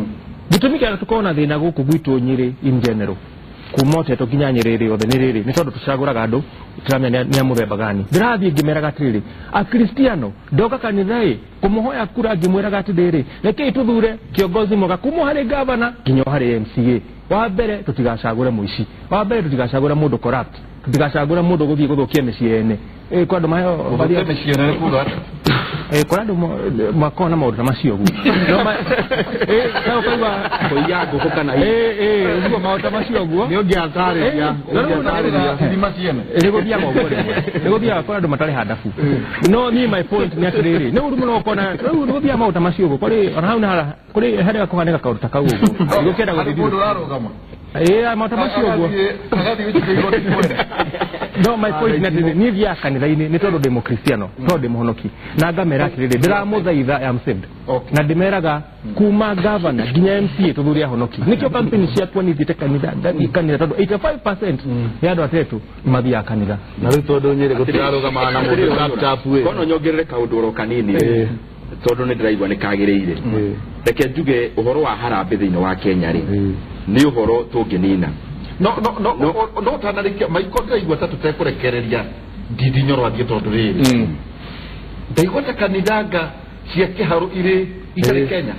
gitumi kia tukona thina guku gwitu Nyeri in general kumote to kinya Nyeri othe ni riri ni tondu tucaguraga andu turamenya ni amuthemba gani drathi ngimeraga atiriri a Kristiano ndoka kanitha kumuhoya kura ngimwiraga atiriri reke ituthure kiongozi moga kumuhari governor kinyo hari MCA wa mbere tutigacagure muici wa mbere tutigacagure mundu corrupt tutigacagure mundu guthie guthukia miciene kwa andu mayo bathia miciene kuga kwa andu makona maundu macio gu no ma sawa kaiba koiyago kokana ugo maundu macio gu ni ungiatariria ni maciene ego bia mogore ego bia kwa andu matari hadafu no ni my point ni atiriri no urumu no kona ego bia maundu macio gu kuri ona kuri hari ko kaneka kaundu takau gu ego kenda guthii rarugama maundu macio gu no my point ni via kanitha-ini ni tondu ndi mukristiano tondu ndi muhonoki na ngamera atiriri ndiramuthaitha am saved na ndimeraga kuma governor nginya MCA tuthuri ahonoki nikio campaign ciakwa ni thite kanitha ngathi kanitha tondu 85% ya andu atetu mathia kanitha na riu tondu Nyeri gutirarugama na mundu tap kono nyongerere kaundu ro kanini tondu ni ndiraigua ni kagiriire reke njuge uhoro wa harambe thiini wa Kenya ri ni uhoro tunginina no tanarikia maiko ndaigua ta tutekurekereria Ndindi Nyoro athie tondu riri ndaigua ta kanithanga cia kiharu iri itari Kenya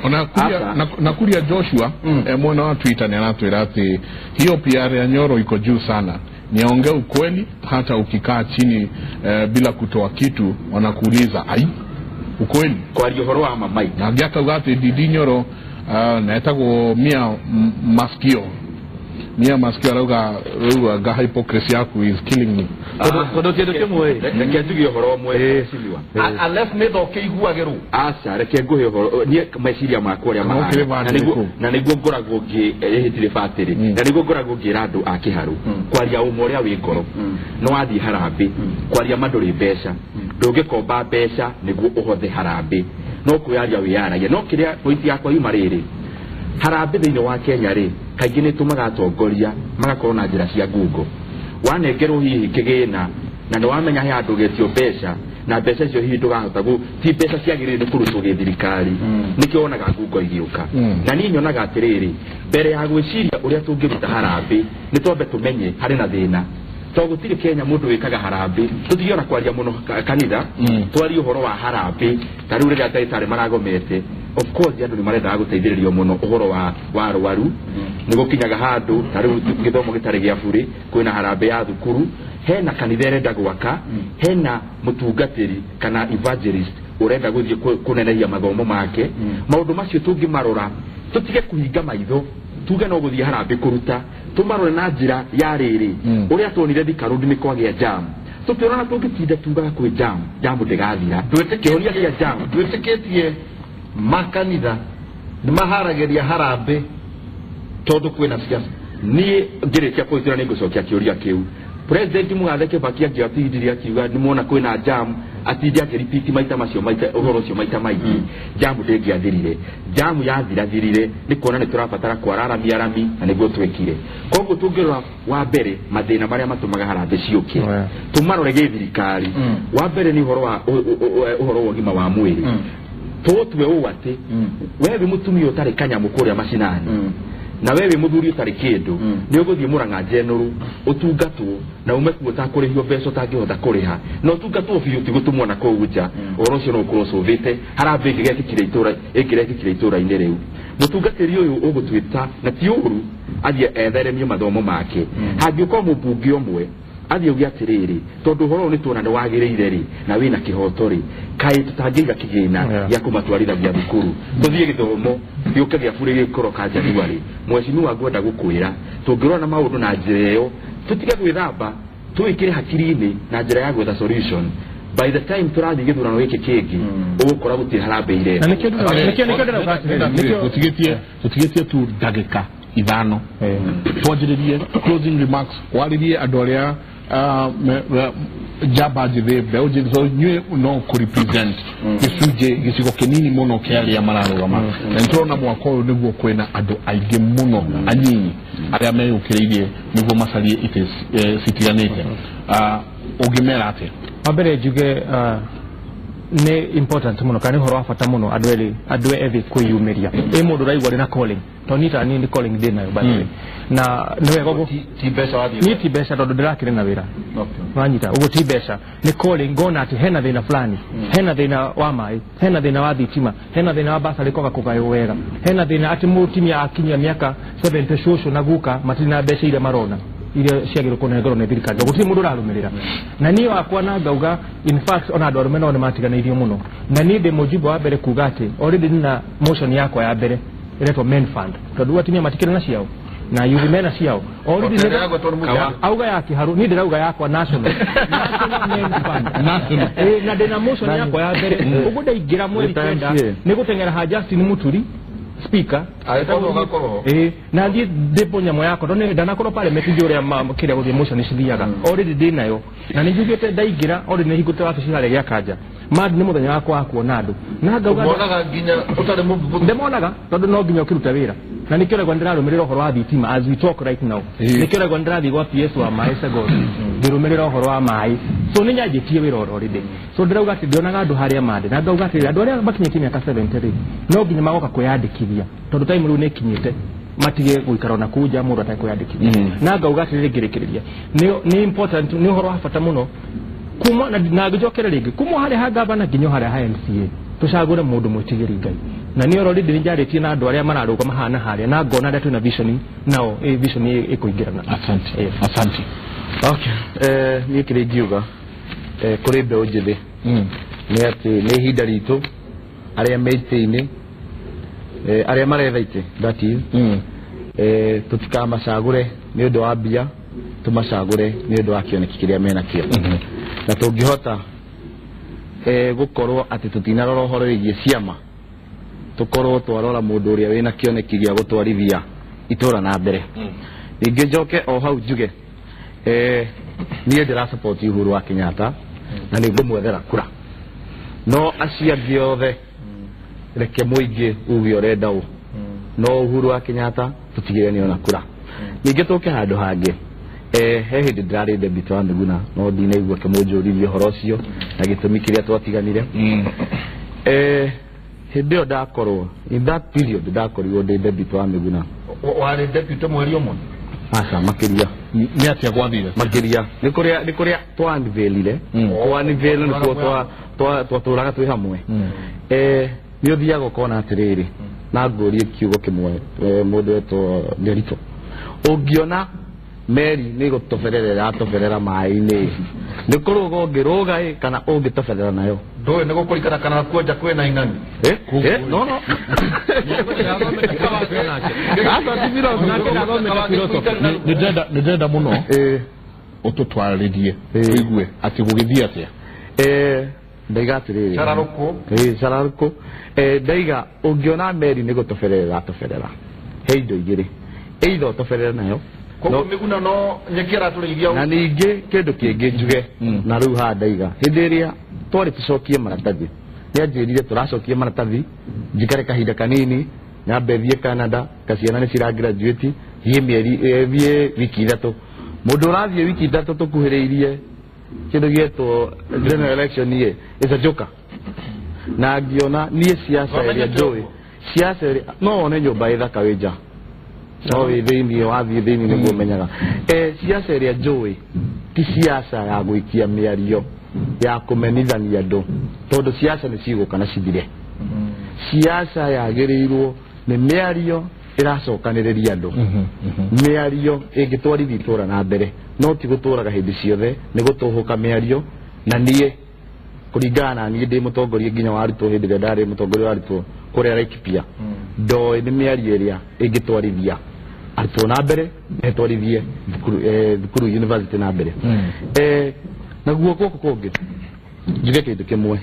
na kuria Joshua mwena wa Twitter ni anatwira ati hiyo PR ya Nyoro iko juu sana niongee ukweli hata ukikaa chini bila kutoa kitu wanakuuliza ai ukweli kwa uhoro wa mamai na giaka ugati Ndindi Nyoro na etagwo mia maskio arauga hypocrisy yaku is killing me tondu kindu kimwe reke njuge uhoro umwe siliwa unless ne thoke iguageru aca reke nguhe uhoro nie meciria makwa ria na niguo ngoragwo ngihitire batiri na niguo ngoragwo ngira andu a kiharu kwaria umwe uria wi ngoro no wathie harambe kwaria manduri mbeca ndungikomba mbeca niguo uhothe harambe no kuyaria wiyaragia no kiria point yakwa yuma riri harambe thiini wa Kenya ri kaingi ni tumaga atongoria magakorwo na njira cia ngungo wanengerwo hihi kigina na nĩ wamenya he andũ getio mbeca na mbeca icio hihi ndũgahota ti mbeca ciagĩrĩire nĩ kũrutwo gĩthirikari nĩkĩo wonaga ngungo igĩũka na niĩ nyonaga atĩrĩrĩ mbere ya gwĩciria ũrĩa tũngĩruta harambĩ nĩ twambe tũmenye harĩ na thĩna to gutire Kenya mundu wikaga harambe tutigiona kwaria muno kanitha twari uhoro wa harambe tariu rira taitare maragomete of course andu ni marenda guteithiririo muno uhoro wa rwaru ni gukinyaga handu tariu githomo gitare gia buri kwina harambe ya thukuru hena kanitha renda gwaka hena mutungatiri kana evangelist urenda guthie kuneneria mathomo make maundu macio tungimarora tutige kuhinga maitho tuge no guthie harambe kuruta tumarore na njira ya riri uria tuonire thikarundi ni kwagia jam tutirona tungitinda tugaga kwi jam ndigathira twitikiria kia jam twitikitie makanitha ni maharageria harambe tondu kwina siasa ni ngirikia kuitira ni gucokia kiuria kiu President Mugathe Kibaki akiatithiria kiuga ni muona kwina jam atithia kiripiti maita macio maita uhoro cio maita maigi jam ndingiathirire jam yathirathirire ni kuona ni turabatara kwararamia rami na niguo twekire koguo tungirora wa mbere mathina maria matumaga harambe ciuke tumarore githirikari wa mbere ni uhoro wa gima wa mwiri totwe uwate wewe mutumia utari kanyamu kuria macinani na wewe muthuri utari kindu ni uguthie Murang'a General utungatwo na umekuo ta kurihio mbeca tangihota kuriha no utungatwo biu ti gutumwo na kuuja orocio no kurosovete harambe ngigekikire itura ine riu mutungatiri uyu ugutwita na ti uru athie etheremio mathomo make hangĩuka mũmbunge ũmwe athie ugi atiriri tondu horo ni tuona ni wagiriire ri na wina kihoto ri kai tutangiga kigina ya kumatwarithagia thukuru tuthie githomo giuke gia bure gikoroka Januari mweshimiwa ngwenda gukwira tungirona maundu na njira iyo tutige gwithamba tuikire hakiri-ini na njira ya gwetha solution by the time turathi githurano giki kingi ugukora gutire harambe ire na nikio tutigetie tu dagika ithano twajiririe closing remarks waririe andu aria jaba jibe beoje so nywe no ku represent gicunje gicigo kinini muno kiaria mararugama na nturona mwako uyu niguo kwina andu aingi muno anyinyi aria meyukireirie niguo macarie ites citiganite ugimera ate wabere juge ne important muno kana horo afata muno adwe evi kwiyumeria mundu raigwa na calling tonita ni calling dena yo bale na newe gogo tibesha wadi ni tibesha tondu ndirakire na wira wanyita ugo tibesha ni calling gona ati hena thina fulani hena thina wa mai hena thina wa thitima hena thina wa basa likoga kugayo wega hena thina ati mutimia akinyia miaka 70 shosho na guka matina besha ile marona ile ciagiro kunengero ne thirikari gutiri mundu rarumirira na niyo akwa na ngauga in fact ona andu arumena one matiganairio muno na ni de mujibu wa mbere kuga ati already na motion yakwa ya mbere iretwo main fund tondu atimia matikire na ciao na yugimena ciao already ni auga yake haru ni ndirauga yakwa national main fund national na de na motion yakwa ya mbere uguda igira mweri kenda ni gutengera ha Justin Muturi speaker na ndi depo nyamo yako ndone ndanakoro pale metijo ria kire guthie motion cithiaga already dinayo na ninjugite ndaigira already nihigute watu cihare gya kanja mad ni muthenya wakwa akuona andu na ngauga monaga nginya utare mumbu ndemonaga tondu no nginya ukiruta wira na nikire gwa ndirarumirira uhoro wa thitima as we talk right now nikire gwa ndirathi gwa PS wa maese go ndirumirira uhoro wa mai so ninyajitie wira already so ndirauga ati ndionaga andu haria mande na ngauga ati andu aria bakinyite miaka 70 no nginya magoka kwiyandikithia tondu time riu nekinyite matige guikara na kuja mundu atakwiyandikithia na ngauga ati rigirikiria ni important ni uhoro wa fata muno kuma na gijokere ringi kuma hare ha gavana ginyo hare ha MCA tucagure mundu mwitigiri ngai na ni already ninjaritie na andu aria mararuga mahana haria na ngona nda tuna vision nao vision ikuingirana asante okay ni kiregiuga kuri mbeũ njĩthĩ ni ati ni hinda ritu aria meite-ini aria maretha ite that is tutikamacagure ni undu wa mbia tumacagure ni undu wa kioneki kiria mena kio na tungihota gukorwo ati tutinarora uhoro wigie ciama tukorwo twarora mundu uria wina kioneki gia gutwarithia itura na mbere ningi njoke o hau njuge niĩ ndĩra support Uhuru wa Kenyatta na nĩ ngũmwethera kura no aciari othe reke mũingĩ uge ũrenda ũũ no Uhuru wa Kenyatta tũtigĩre nĩ ona kura ningĩ tũke handũ hangĩ he hĩndĩ ndĩrarĩ debit wa Miguna no ndinaigua kĩmũnjũririe ũhoro ũcio na gĩtũmi kĩrĩa twatiganire hĩndĩ ĩyo ndakorwo in that period ndakorirwo ndĩ debit wa Miguna warĩ deputy mweri ũmwe asa makiria ni atia gwathire makiria ni kuria twanvelile twanvele ni twa turaga twi hamwe ni uthia gukona atiriri na ngurie kiugo kimwe mundu eto Nderito ungiona meri ni gutoferera atoferera mai-ini ni kuruga ungiruga kana ungitoferera nayo ndoe ni gukurikana kana kuoja kwena ing'ani no nidenda muno ututwarithie wigue ati gugithia atia ndaiga atiriri Chararuko ndaiga ungiona meri ni gutoferera atoferera he indo igiri either utoferera nayo no miguna no nyekera turithia na ningi kindu kingi njuge na riu ha ndaiga hindi iria twari tucokie maratathi ni anjirire turacokie maratathi njikare kahinda kanini nyambe thie Canada kaciana ni cira graduate thie mieri thie wiki 3 mundu urathie wiki 3 tukuhiriirie kindu gieto general election ye is a joker na ngiona nie siasa iria njui siasa no ne nyumba ithaka wija no withini wathie thini niguo menyaga siasa iria njui ti siasa ya gwikia miario ya kumenithania andu tondu siasa ni ciguka na cithire siasa yagirirwo ni miario iracokaniriria andu miario ingitwarithia itura na mbere no ti guturaga hindi ciothe ni gutuhuka miario na nie kuringana nie ndi mutongoria nginya wa arutwo hindi ria ndari mutongoria wa arutwo kuria Laikipia ndoi ni miario iria ingitwarithia arutwo na mbere etwarithie thukuru university na mbere naguo guku kungi njuge kindu kimwe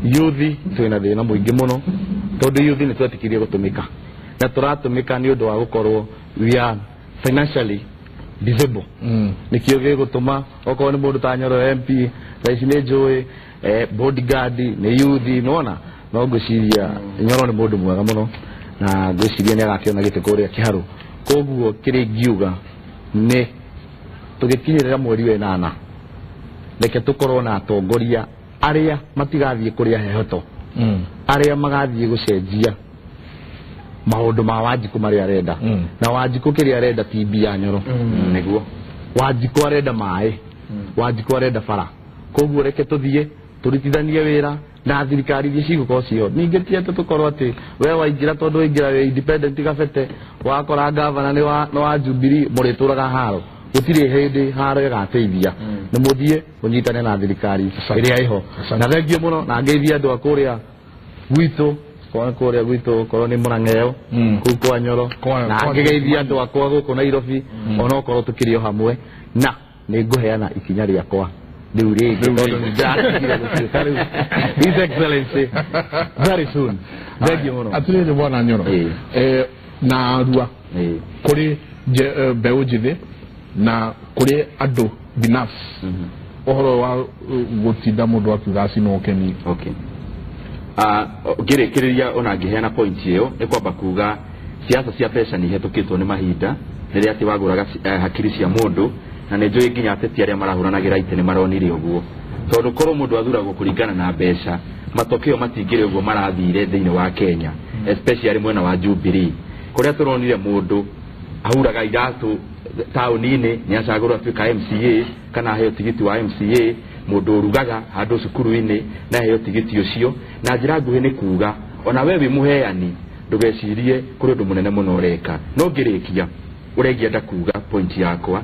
yuthi twina thina muingi muno tondu yuthi ni twetikirie gutumika na turatumika ni undu wa gukorwo we are financially disabled nikio gigutuma okorwo ni mundu ta Nyoro MP raici ni njui bodyguard ni yuthi nona no ngwiciria Nyoro ni mundu mwega muno na ngwiciria ni agakiona gite kuria Kiharu koguo kiri ngiuga ni tugikinyirira mweri wa 8 reke tukorwo na atongoria aria matigathie kuria hehoto aria magathie gucenjia maundu ma Wanjiku mari arenda na Wanjiku kiri arenda TB ya Nyoro niguo Wanjiku arenda mai Wanjiku arenda bara koguo reke tuthie turitithanie wira na thirikari iria cigukorwo cio ningi tie tukorwo ati we waingira tondu waingira we independent gabete wakora gavana ni wa Jubilee murituraga haro gutire hindi haro igateithia ni muthie unyitane na thirikari iria iho na thengio muno na ngeithia andu akuria gwitu kuria gwitu korwo ni Murang'eo kuu kwa Nyoro na ngeithia andu akwa guku Nairobi ona okorwo tukirio hamwe na ni nguheana ikinya riakwa riu ringi tondu His Excellency very soon thengio muno atirire bwana Nyoro na arua kuri mbeu njithi na kuri andu binafsi ohoro wa gutinda mundu akiuga no keni ngirikiria ona ngiheana point iyo ni kwamba kuga siasa cia pesa ni hetukitwo ni mahinda riria ati waguraga hakiri cia mundu na ni njui nginya ateti aria marahuranagira ite ni maronire uguo tondu korwo mundu athuragwo kuringana na mbeca matokeo matingire uguo marathire thiini wa Kenya especially mwena wa Jubilee kuria turonire mundu ahuraga iratu taunini ni acagurwo atuika MCA kana heo tigiti wa MCA mundu urugaga handu cukuru-ini na heo tigiti ucio na njira nguhi ni kuga ona we wi muheani ndugecirie kuri undu munene muno ureka no ngirikia urengienda kuga point yakwa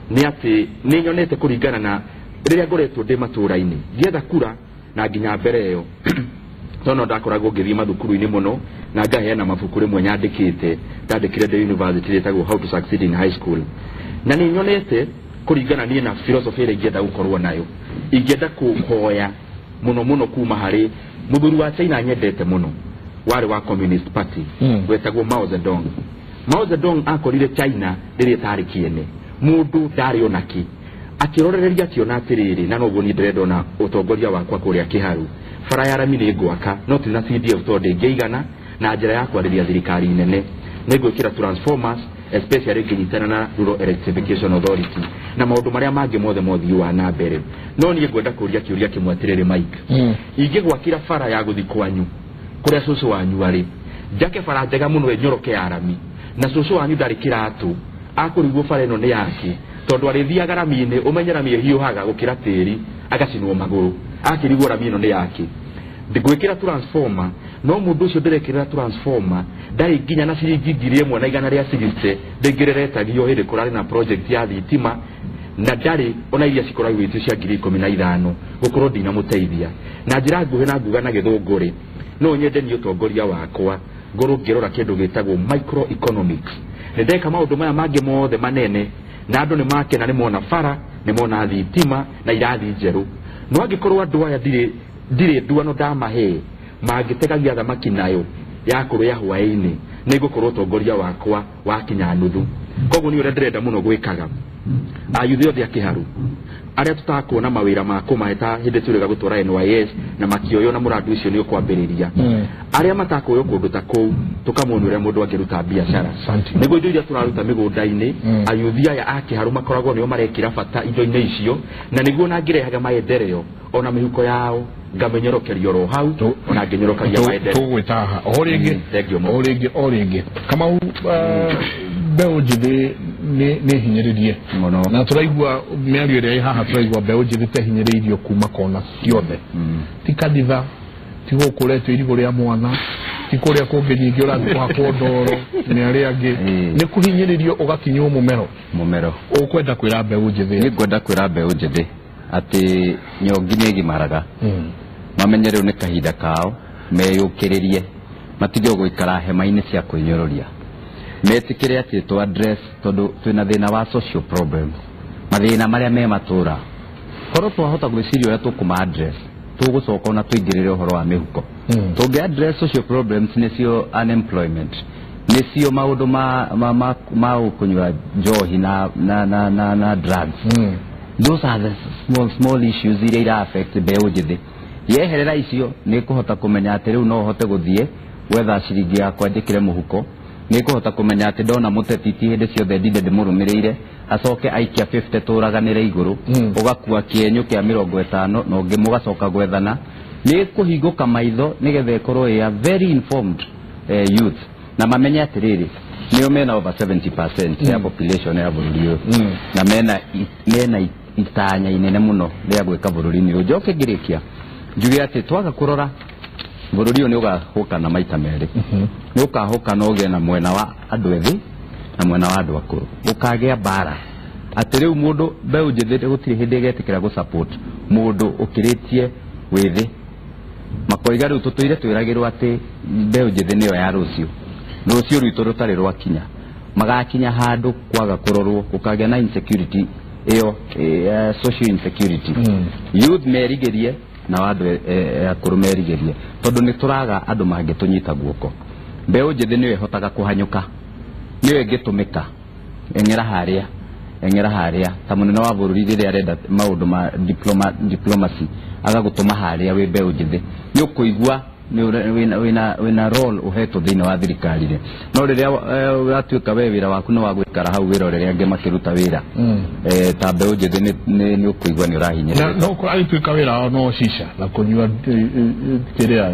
ni ati ni nyonete kuringana na riria ngoretwo ndi matura-ini ngietha kura na nginya mbere iyo tono ndakoragwo ngithii mathukuru-ini muno na ngaheana mabuku rimwe nyandikite ndandikire the university retagwo How to Succeed in High School na ni nyonete kuringana ni na philosophy ira ngienda gukorwo nayo ingienda kuhoya muno kuma hari muthuri wa China nyendete muno wari wa Communist Party wetagwo Mao Zedong akorire China riria tari kiene mundu ndari onaki akirorereria akiona atiriri na noguo ni ndirenda na utongoria wakwa kuria Kiharu bara ya rami ni ngwaka no tina CDF tondu ngeigana na njira ya kwariria thirikari nene nigwikira transformers especially nginyitana na Rural Electrification Authority na maundu maria mangi mothe mothii wa na mbere no ni ngwenda kuria kiuria kimwe atiriri Mike ingigwakira bara ya guthi kwanyu kuria cucu wanyu ari njake bara njega muno enyoroke arami na cucu wanyu ndari kiratu akũrigwo bara ĩno nĩ yake tondũ arĩthiaga rami-inĩ ũmenyera mĩhiũhaga gũkĩra tĩri agacinwo magũrũ akĩrigwo rami ĩno nĩ yake ndĩgwĩkĩra transformer no mũndũ ũcio ndĩrekĩrĩra transformer ndarĩ nginya na ciringi 1,160 ndĩngĩreretagio hĩndĩ kũrarĩ na project ya thitima na ndarĩ ona iria cikoragwo itũ cia 15,000 gũkorwo ndinamũteithia na njĩra nguhĩ na nguga na gĩthũngũrĩ no nyende ni ũtongoria wakwa ngorwo ngĩrora kĩndũ gĩtagwo microeconomics ndeka maũndũ maya mangĩ mothe manene na andũ nĩ makena nĩ mona bara nĩ mona thitima na irathi njerũ no angĩkorwo andũ aya ndirĩ nduano ndamahe mangĩtegagia thamaki nayo ya kũrĩa hwaĩ-inĩ nĩ gũkorwo ũtongoria wakwa wakinya nuthu koguo nĩ ũrĩa ndĩrenda mũno gwĩkaga ayuthi othe akĩharu arĩa tũtakuona mawĩra ma kũmaheta hĩndĩ tũrĩga gũtwara NYS na makĩoyo na mũrandi ũcio nĩ ũkwambĩrĩria arĩa matakuoyo kũndũ ta kũu tũkamwona ũrĩa mũndũ angĩruta biacara nĩguo indo iria tũraruta mĩgũnda-inĩ ayuthi aya akĩharu makoragwo nĩo marekĩra bata indo-inĩ icio na nĩguo na ngĩrehaga maendereo ona mĩhuko yao ngamenyorokerio ro hau ona ngĩnyorokaria maendereo tũgwĩtaha o rĩngĩ Kamau mbeũ njĩthĩ nĩ hinyĩrĩrie na tũraigua mĩario ĩrĩa ĩ haha tũraigua mbeũ njĩthĩ tehinyĩrĩirio kuma kona ciothe ti kanitha ti gũkũretwo irigũ rĩa mwana ti kũrĩa kũngĩ nyingĩ ũrathiĩ kũhakwo ndoro nĩ arĩa angĩ nĩ kũhinyĩrĩrio ũgakinywo mũmero ũkwenda kwĩra mbeũ njĩthĩ nĩ ngwenda kwĩra mbeũ njĩthĩ atĩ nyongi nĩ ĩgimaraga mamenye rĩu nĩ kahinda kao meyũkĩrĩrie matige gũikara hema-inĩ cia kwĩnyororia metikire ati to address tondũ twina thina wa social problems mathina maria me matũra korwo twahota gwĩciria ũrĩa tũkũma address tũgũcoka ona tũingĩrĩre ũhoro wa mĩhuko tũngĩ address social problems nĩcio unemployment nĩcio maũndũ ma kũnyua njohi na drugs those are the small issues iria ira affect mbeũ njĩthĩ yeherera icio nĩ kũhota kũmenya atĩ rĩu no hote gũthiĩ wetha ciringi yakwa njĩkĩre mũhuko nĩ kũhota kũmenya atĩ ndona mũteti ti hĩndĩ ciothe ndinde ndĩmũrũmĩrĩire acoke aikia 50 tũraganĩre igũrũ ũgakua kĩenyũ kĩa 50 na ũngĩ mũgacoka gwethana nĩ kũhingũka maitho nĩgetha ĩkorwo ya very informed youth na mamenye atĩrĩrĩ nĩo mena over 70% ya population ya bũrũri ũyũ na mena itanya inene mũno rĩa gwĩka bũrũri-inĩ ũyũ njoke ngĩrĩkia njuge atĩ twaga kũrora bũrũri ũyũ nĩ ũgahũka na maita merĩ nĩ ũkahũka na ũgĩe na mwena wa andũ ethĩ na mwena wa andũ akũrũ ũkagĩa mbara atĩ rĩu mũndũ mbeũ njĩthĩ gũtirĩ hĩndĩ ĩgetĩkĩra gũsupport mũndũ ũkĩrĩtie wĩthĩ makoiga rĩu tũtũire twĩragĩrwo atĩ mbeũ njĩthĩ nĩyo ya rũciũ rwitũ rũtarĩ rwakinya magakinya handũ kwaga kũrorwo gũkagĩa na insecurity ĩyo social insecurity youth merigĩrie na andũ akũrũ merigĩrie tondũ nĩ tũraga andũ mangĩtũnyita guoko mbeũ njĩthĩ nĩyo ĩhotaga kũhanyũka nĩyo ĩngĩtũmĩka eng'era harĩa ta mũnene wa bũrũri rĩrĩa arenda maũndũ ma diplomacy agagũtũma harĩa wĩ mbeũ njĩthĩ nĩ ũkũigua wĩna role ũhetwo thĩinĩ wa thirikari no rĩrĩa watuĩka we wĩra waku nĩ wa gũikara hau wĩra ũrĩa angĩ makĩruta wĩra ta mbeũ njĩthĩ nĩ ũkũigua nĩ ũrahinyĩrĩria no agĩtuĩka wĩra wao no cica na kũnyua kĩrĩa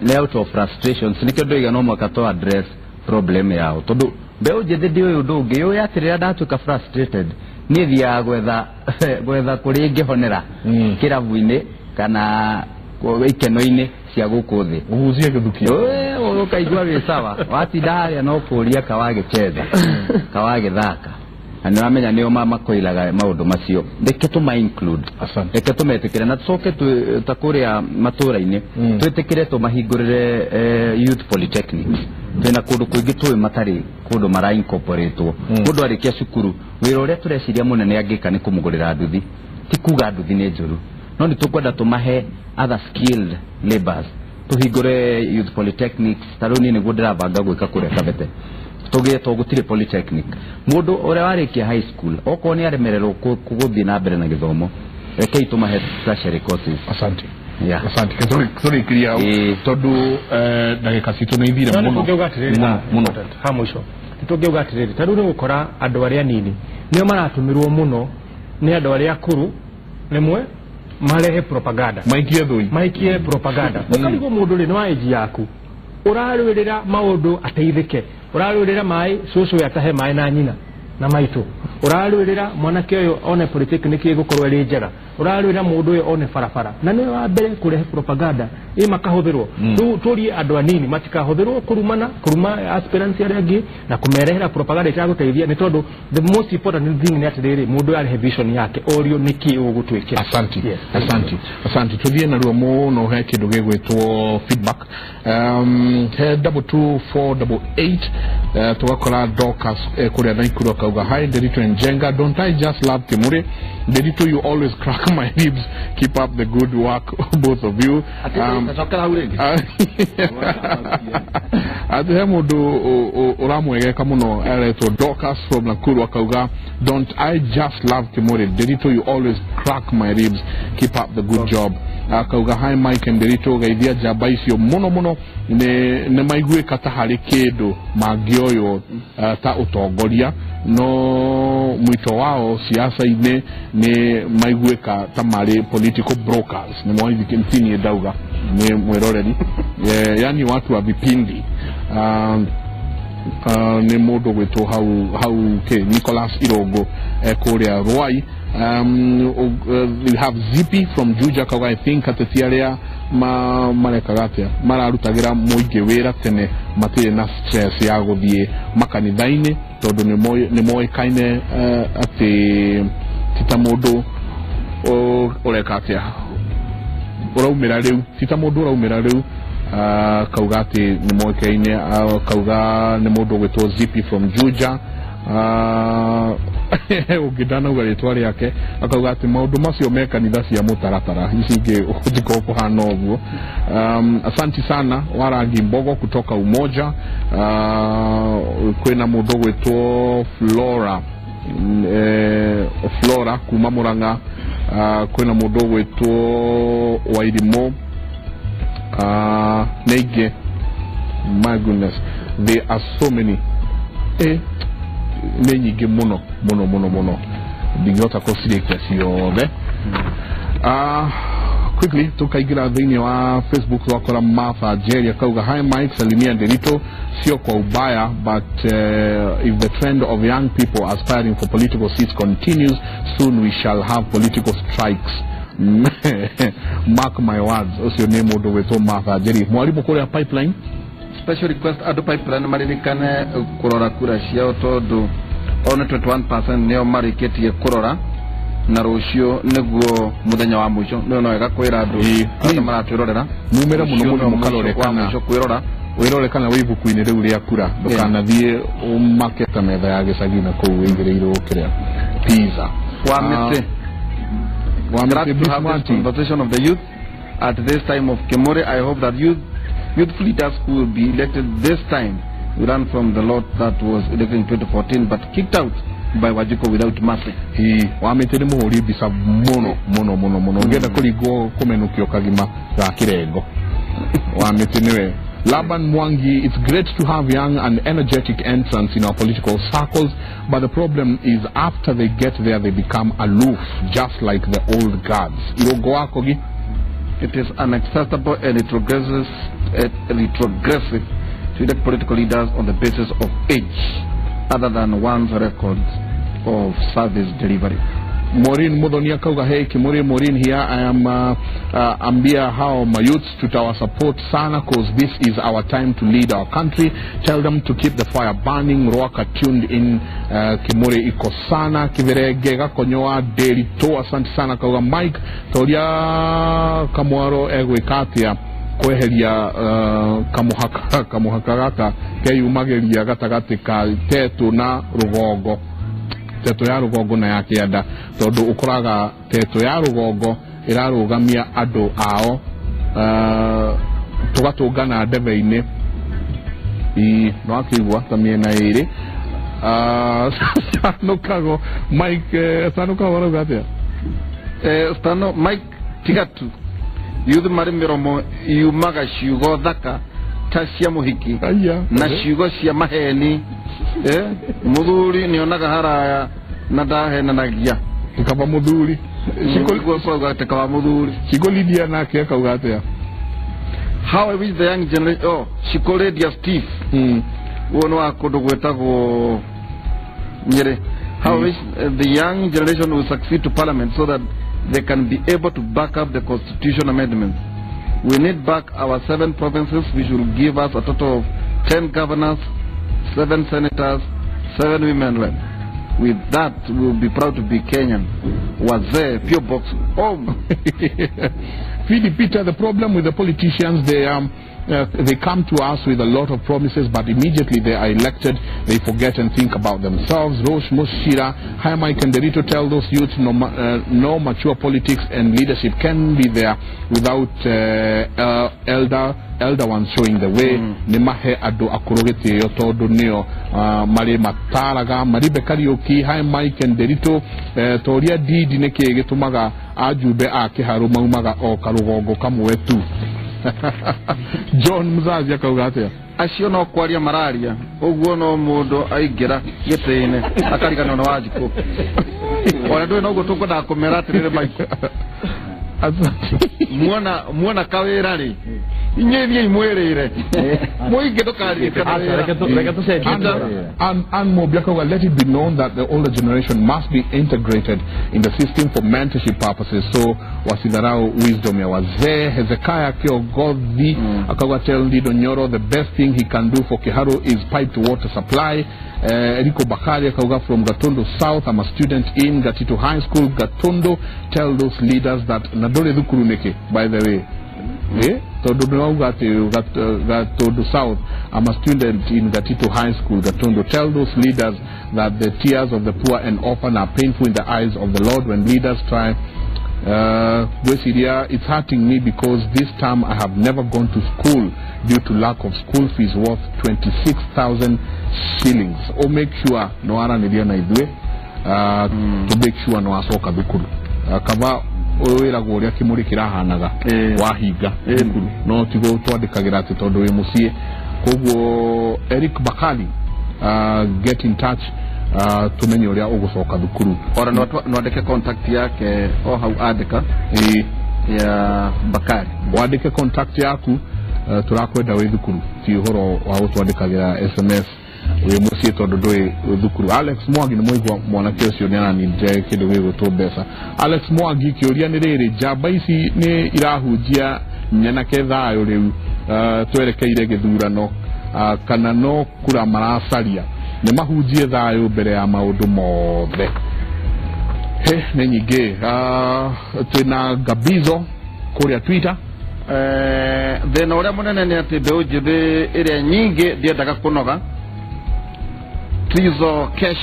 nĩ out of frustrations nĩkĩo ndoiga no mwaka to address problem yao tondũ mbeũ njĩthĩ ndĩũĩ ũndũ ũngĩ yũĩ atĩ rĩrĩa ndatuĩka frustrated niĩ thiaga gwetha kũrĩa ingĩhonera kĩrabu-inĩ kana ikeno-inĩ cia gũkũ thĩ ũhuzie gĩthukio ũkaigua wĩ sawa watinda harĩa no kũũria kawagĩchetha kawagĩthaka na nĩ wamenya nĩo makoilaga maũndũ macio reke tũma-include reke tũmetĩkĩre na tũcoke ta kũrĩa matũũra-inĩ twĩtĩkĩre tũmahingũrĩre youth polytechnics twĩna kũndũ kũingĩ tũĩ matarĩ kũndũ mara-incorporatwo mũndũ arĩkia cukuru wĩra ũrĩa tũreciria mũnene angĩka nĩ kũmũgũrĩra nduthi ti kuga nduthi nĩ njũru no nĩ tũkwenda tũmahe other skilled labours tũhingũre youth polytechnics ta rĩu niĩ nĩguo ndĩrabanga gwĩka kũrĩa Kabete tũgĩe to gũtirĩ polytechnic mũndũ ũrĩa warĩkia high school okorwo nĩ aremererwo gũthiĩ na mbere na gĩthomo rekei tũmahe tertiary courses asante tũrĩkiria tondũ ndagĩka citũ nĩ ithire mũno ha mũico tũngĩuga atĩrĩrĩ ta rĩu nĩ gũkora andũ arĩa nini nĩo maratũmĩrwo mũno nĩ andũ arĩa akũrũ rĩmwe marehe propaganda maikie propaganda ũkarigwo mũndũ rĩ nĩ wa age yaku ũrarũĩrĩra maũndũ ateithĩke ũrarũĩrĩra maĩ cũcũ atahe maĩ na nyina na maitu urarwirira mwanake uyu one politiki niki gukorwo ri njega urarwirira mundu uyu one farafara na ni wa mbere kurehe propaganda makahuthirwo turi andu anini matikahuthirwo kuruma aspirants aria angi na kumerehera propaganda itaguteithia ni tondu the most important thing ni atiriri mundu ari vision yake orio niki ugutwikira. Asante tuthie na ruo muno he kindu gigwitwo feedback he 22488 tugakora Dorcas kuria Naikuru kauga hi Derito Njenga, don't I just love Kimure? Derito, you always crack my ribs, keep up the good work both of you. Ati hemudu uramwegeka muno ereto Dorcas from Nakuru akauga, don't I just love Kimure? Derito, you always crack my ribs, keep up the good job. Akauga hi Mike and Derito gaidia jabaisio muno ne maigwe kata hari kindu mangioyo ta utongoria no mwito wao siasa ine ni maigweka tamari political brokers ni mwahithi kimtini edauga ni mwiroreri yani watu wa vipindi ni modo wetu hau ke Nicholas Irogo Korea Ruai. We have Zippy from Juja Kaga, I think at the theater marekagatia mararutagira muingi wira tene matire na stress ya guthie makanithaini tondu ni moikaine ati tita mundu urekatia uraumira riu tita mundu uraumira riu kauga ati ni moikaine kauga ni mundu gwitwo Zippy from Juja ugidana ugaritwari yake akauga ati maundu macio me kanitha cia mutaratara icinge uthiko kuhana uguo. Asanti sana Warangi Mbogo kutoka Umoja. Kwina mundu gwitwo Flora kuma Muranga. Kwina mundu gwitwo Wairimo. Neige, my goodness, there are so many nyingi muno bigota consider yobe. Quickly tukaigira thini wa Facebook wakora Martha Jerry akauga hi Mike salimia Derito sio kwa ubaya but if the trend of young people aspiring for political seats continues soon we shall have political strikes. Mark my words. Osio name odo weto Martha Jerry mwalimu kule pipeline special request ado pipeline maririkane kurora kura cia tondu ona 21% neo mariketie kurora na rucio neguo muthenya wa mwisho no ega kwira andu ata maratwirorera mumera muno mukaroreka kwirora wiroreka wibuku-ini riu ria kura ndukanathie umaketa metha ya gicagina kuu wingireirwo kiria pizza wamete conversation of the youth at this time of Kimure. I hope that youth leaders who will be elected this time will run from the lot that was elected in 2014 but kicked out by Wajiko without mercy. Wamete ni muhuri bisa mono ngenda kurigo kumenukio kagima ga kirengo wamete niwe Laban Mwangi. It's great to have young and energetic entrants in our political circles, but the problem is after they get there they become aloof, just like the old guards. It is unacceptable and retrogressive to elect political leaders on the basis of age other than one's record of service delivery. Maureen Mudonia kauga hey Kimure Maureen here. I am ambia how my youths to our support sana cause this is our time to lead our country. Tell them to keep the fire burning. Roaka tuned in Kimure iko sana kiverege gakonyoa Derito. Asante sana kauga Mike toria kamwaro egwikatia kweheria kamuhaka gaka keyumageria gatagati ka Tetu na Rugongo. Teto ya Rugongo na ya Kianda tondu ukoraga Teto ya Rugongo irarugamia andu ao tugatungana ndebe-ini no akigwa tamiena iri sanukago Mike sanukago raugatia stano Mike tigatu youth mari miromo yumaga ciugo thaka ta cia muhiki na ciugo cia maheni muthuri nionaga haraya na ndahenanagia ikaba muthuri cikoligwa kwa tekaba muthuri cikolidia nake akauga atia how I wish the young generation cikoledia Steve wono akundu gwetagwo how the young generation will succeed to parliament so that they can be able to back up the constitution amendments. We need back our 7 provinces, which will give us a total of 10 governors, 7 senators, 7 women rep. With that, we will be proud to be Kenyan. Wazee, Pure Box. Oh. Philip Peter, the problem with the politicians, they come to us with a lot of promises, but immediately they are elected, they forget and think about themselves. Rosh Mushira, Hi Mike and Derito tell those youths no mature politics and leadership can be there without elder ones showing the way. Nemahe ado akurogete yotodo neo mari mataraga mari bekarioki Hi Mike and Derito toria didi neke getumaga ajube ake haruma umaga o karugogo kamwetu. John Muzazi akaugatia acio no kwaria mararia uguo no mundu aingira gitine akarigana no wajiko ona ndwe no gutuko da kumera tirire Mike muona kawira ri inyerie imwerere muige dokari and Mobiakawa, let it be known that the older generation must be integrated in the system for mentorship purposes. So wasidharau wisdom ya wazee. Hezekiah Kiogodhi akawa tell Ndido Nyoro the best thing he can do for Kiharu is piped water supply. Eriko Bakari akauga from Gatondo South. I'm a student in Gatito High School Gatondo. Tell those leaders that Nadore Dukuruneke, by the way. Gatondo South. I'm a student in Gatito High School Gatondo. Tell those leaders that the tears of the poor and orphan are painful in the eyes of the Lord. When leaders try it's hurting me because this term I have never gone to school due to lack of school fees worth 26,000 shillings. Or make sure no ara niliana idwe to make sure no asoka dukuru kava oira goria kimuri kirahanaga wahiga dukuru no tigo twandikagira ati tondu wi mucie koguo Eric Bakali get in touch tumenye uria ugucoka thukuru ora no andike contact yake o hau andika ya Bakari wandike contact yaku turakwenda wi thukuru ti horo wa utwandikagira SMS we mucie tondu ndui thukuru. Alex Mwangi ni muigwa mwanake ucio ni ananinde kindu wi gutu mbeca. Alex Mwangi kiuria ni riri jamba ici ni irahunjia nyanake thayo riu twerekeire githurano kana no kura maracaria ni mahunjie thayo mbere ya maundu mothe ni nyingi twina Gabizo kuria Twitter thina uria munene ni ati mbeu njithi iria nyingi ndiendaga kunoga Trizo Kesh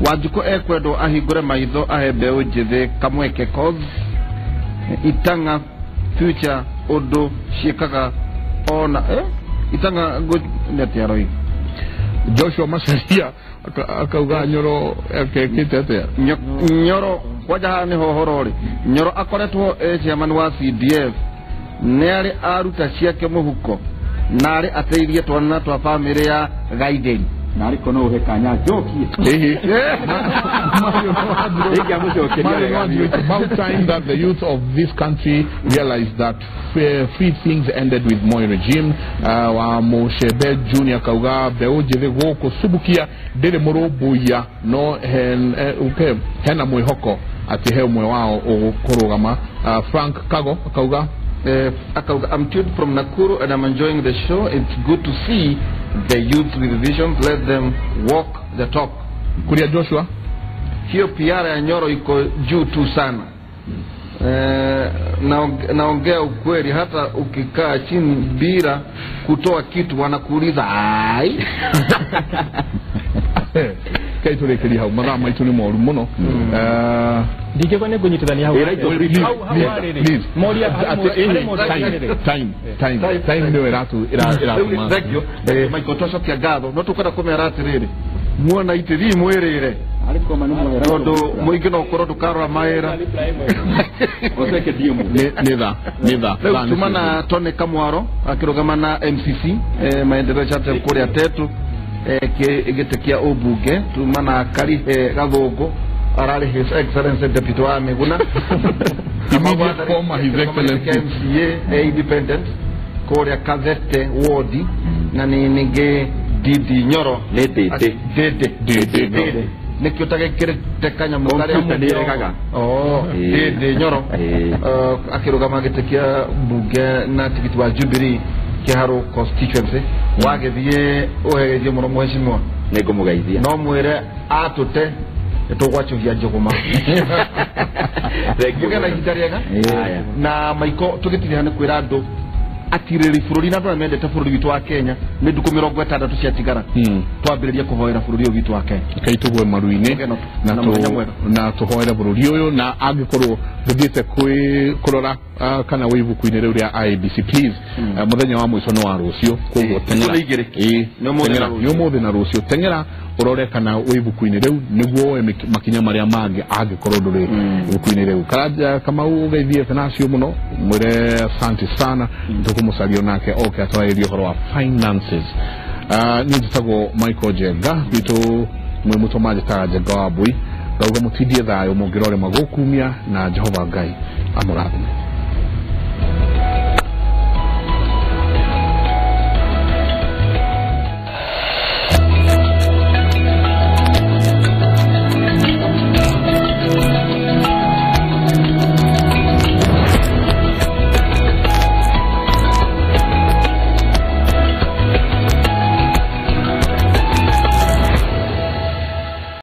Wajuko ekwedo ahigure maitho ahe mbeu njithi kamweke cause itanga future odo shikaga ona itanga netiaroi Joshua Masaria akauga Nyoro ekekite atia Nyoro waja ni hohorori Nyoro akoretwo chairman wa CDF nari aruta ciake muhuko nari ateirie twana twa family ya Gaiden nari kono uhekanya joki It's about time that the youth of this country realize that free things ended with Moi regime. Wa Moshebe Junior kauga beoje goko subukia dele morobuya no hena mwihoko ati he mwe wao okorogama. Frank Kago kauga I'm tuned from Nakuru and I'm enjoying the show. It's good to see the youth with visions. Let them walk the talk. Kuria Joshua hiyo PR ya Nyoro iko juu tu sana. Naongea ukweli, hata ukikaa chini bila kutoa kitu wanakuuliza ai kai turekeri hau mara maitu ni moru muno dike kwane kunyitithania hau please moria time ndio iratu thank you Michael Tosha kia gatho no tukada kumera atiriri muona itiri mwerere ariko manumu era ndo muingi no koro tukara maera oteke dimu nitha tumana Tone Kamwaro akirugama na MCC maendeleo chapter kuria tetu getekia obuge tumana kari gathongo arari his excellency deputy wa Miguna former his excellency MCA independent kuria Kazete ward na ninge Didi Nyoro ne dede dede nekio tagekirite kanyamå karä Didi Nyoro akirugama gĩtĩ kĩa mbunge na tigiti wa Jubilee Kĩharũ constituency wagĩthiĩ ũhegeithie mũno mheshimiwa nĩngũmũgeithia no mwĩre atũte nĩtũgwacuhia njũgũma mũgena ihinda rĩega na maiko tũgĩtiriha nĩ kwĩra andũ atirĩri bũrũri na andũ arĩa mendete bũrũri witũ wa Kenya nĩ ndukũ 60 ciatigara twambĩrĩrie kũhoera bũrũri ũyũ witũ wa Kenya kai tũgwe maru-inĩ na tũhoere bũrũri ũyũ na angĩkorwo ndũthiĩte kũrora kana wĩ ibuku-inĩ rĩu rĩa IEBC please mũthenya wa mũico nĩ wa rũciũ koguo teng'era nĩ ũmũthĩ na rũciũ teng'era urore kana wĩ ibuku-inĩ rĩu nĩguo woe makinya marĩa mangĩ angĩkorwo ndũrĩ ibuku-inĩ rĩu Karanja Kamau ũgeithiĩte nacio mũno mwĩre asante sana tũkũmũcaria nake oke atwarĩrie ũhoro wa finances niĩ njĩtagwo Michael Njenga witũ mwĩ mũtũma njĩtaga Njenga wa Mbui ngauga mũtindie thayũ mũngĩrore magũkumia na Jehova Ngai amũrathime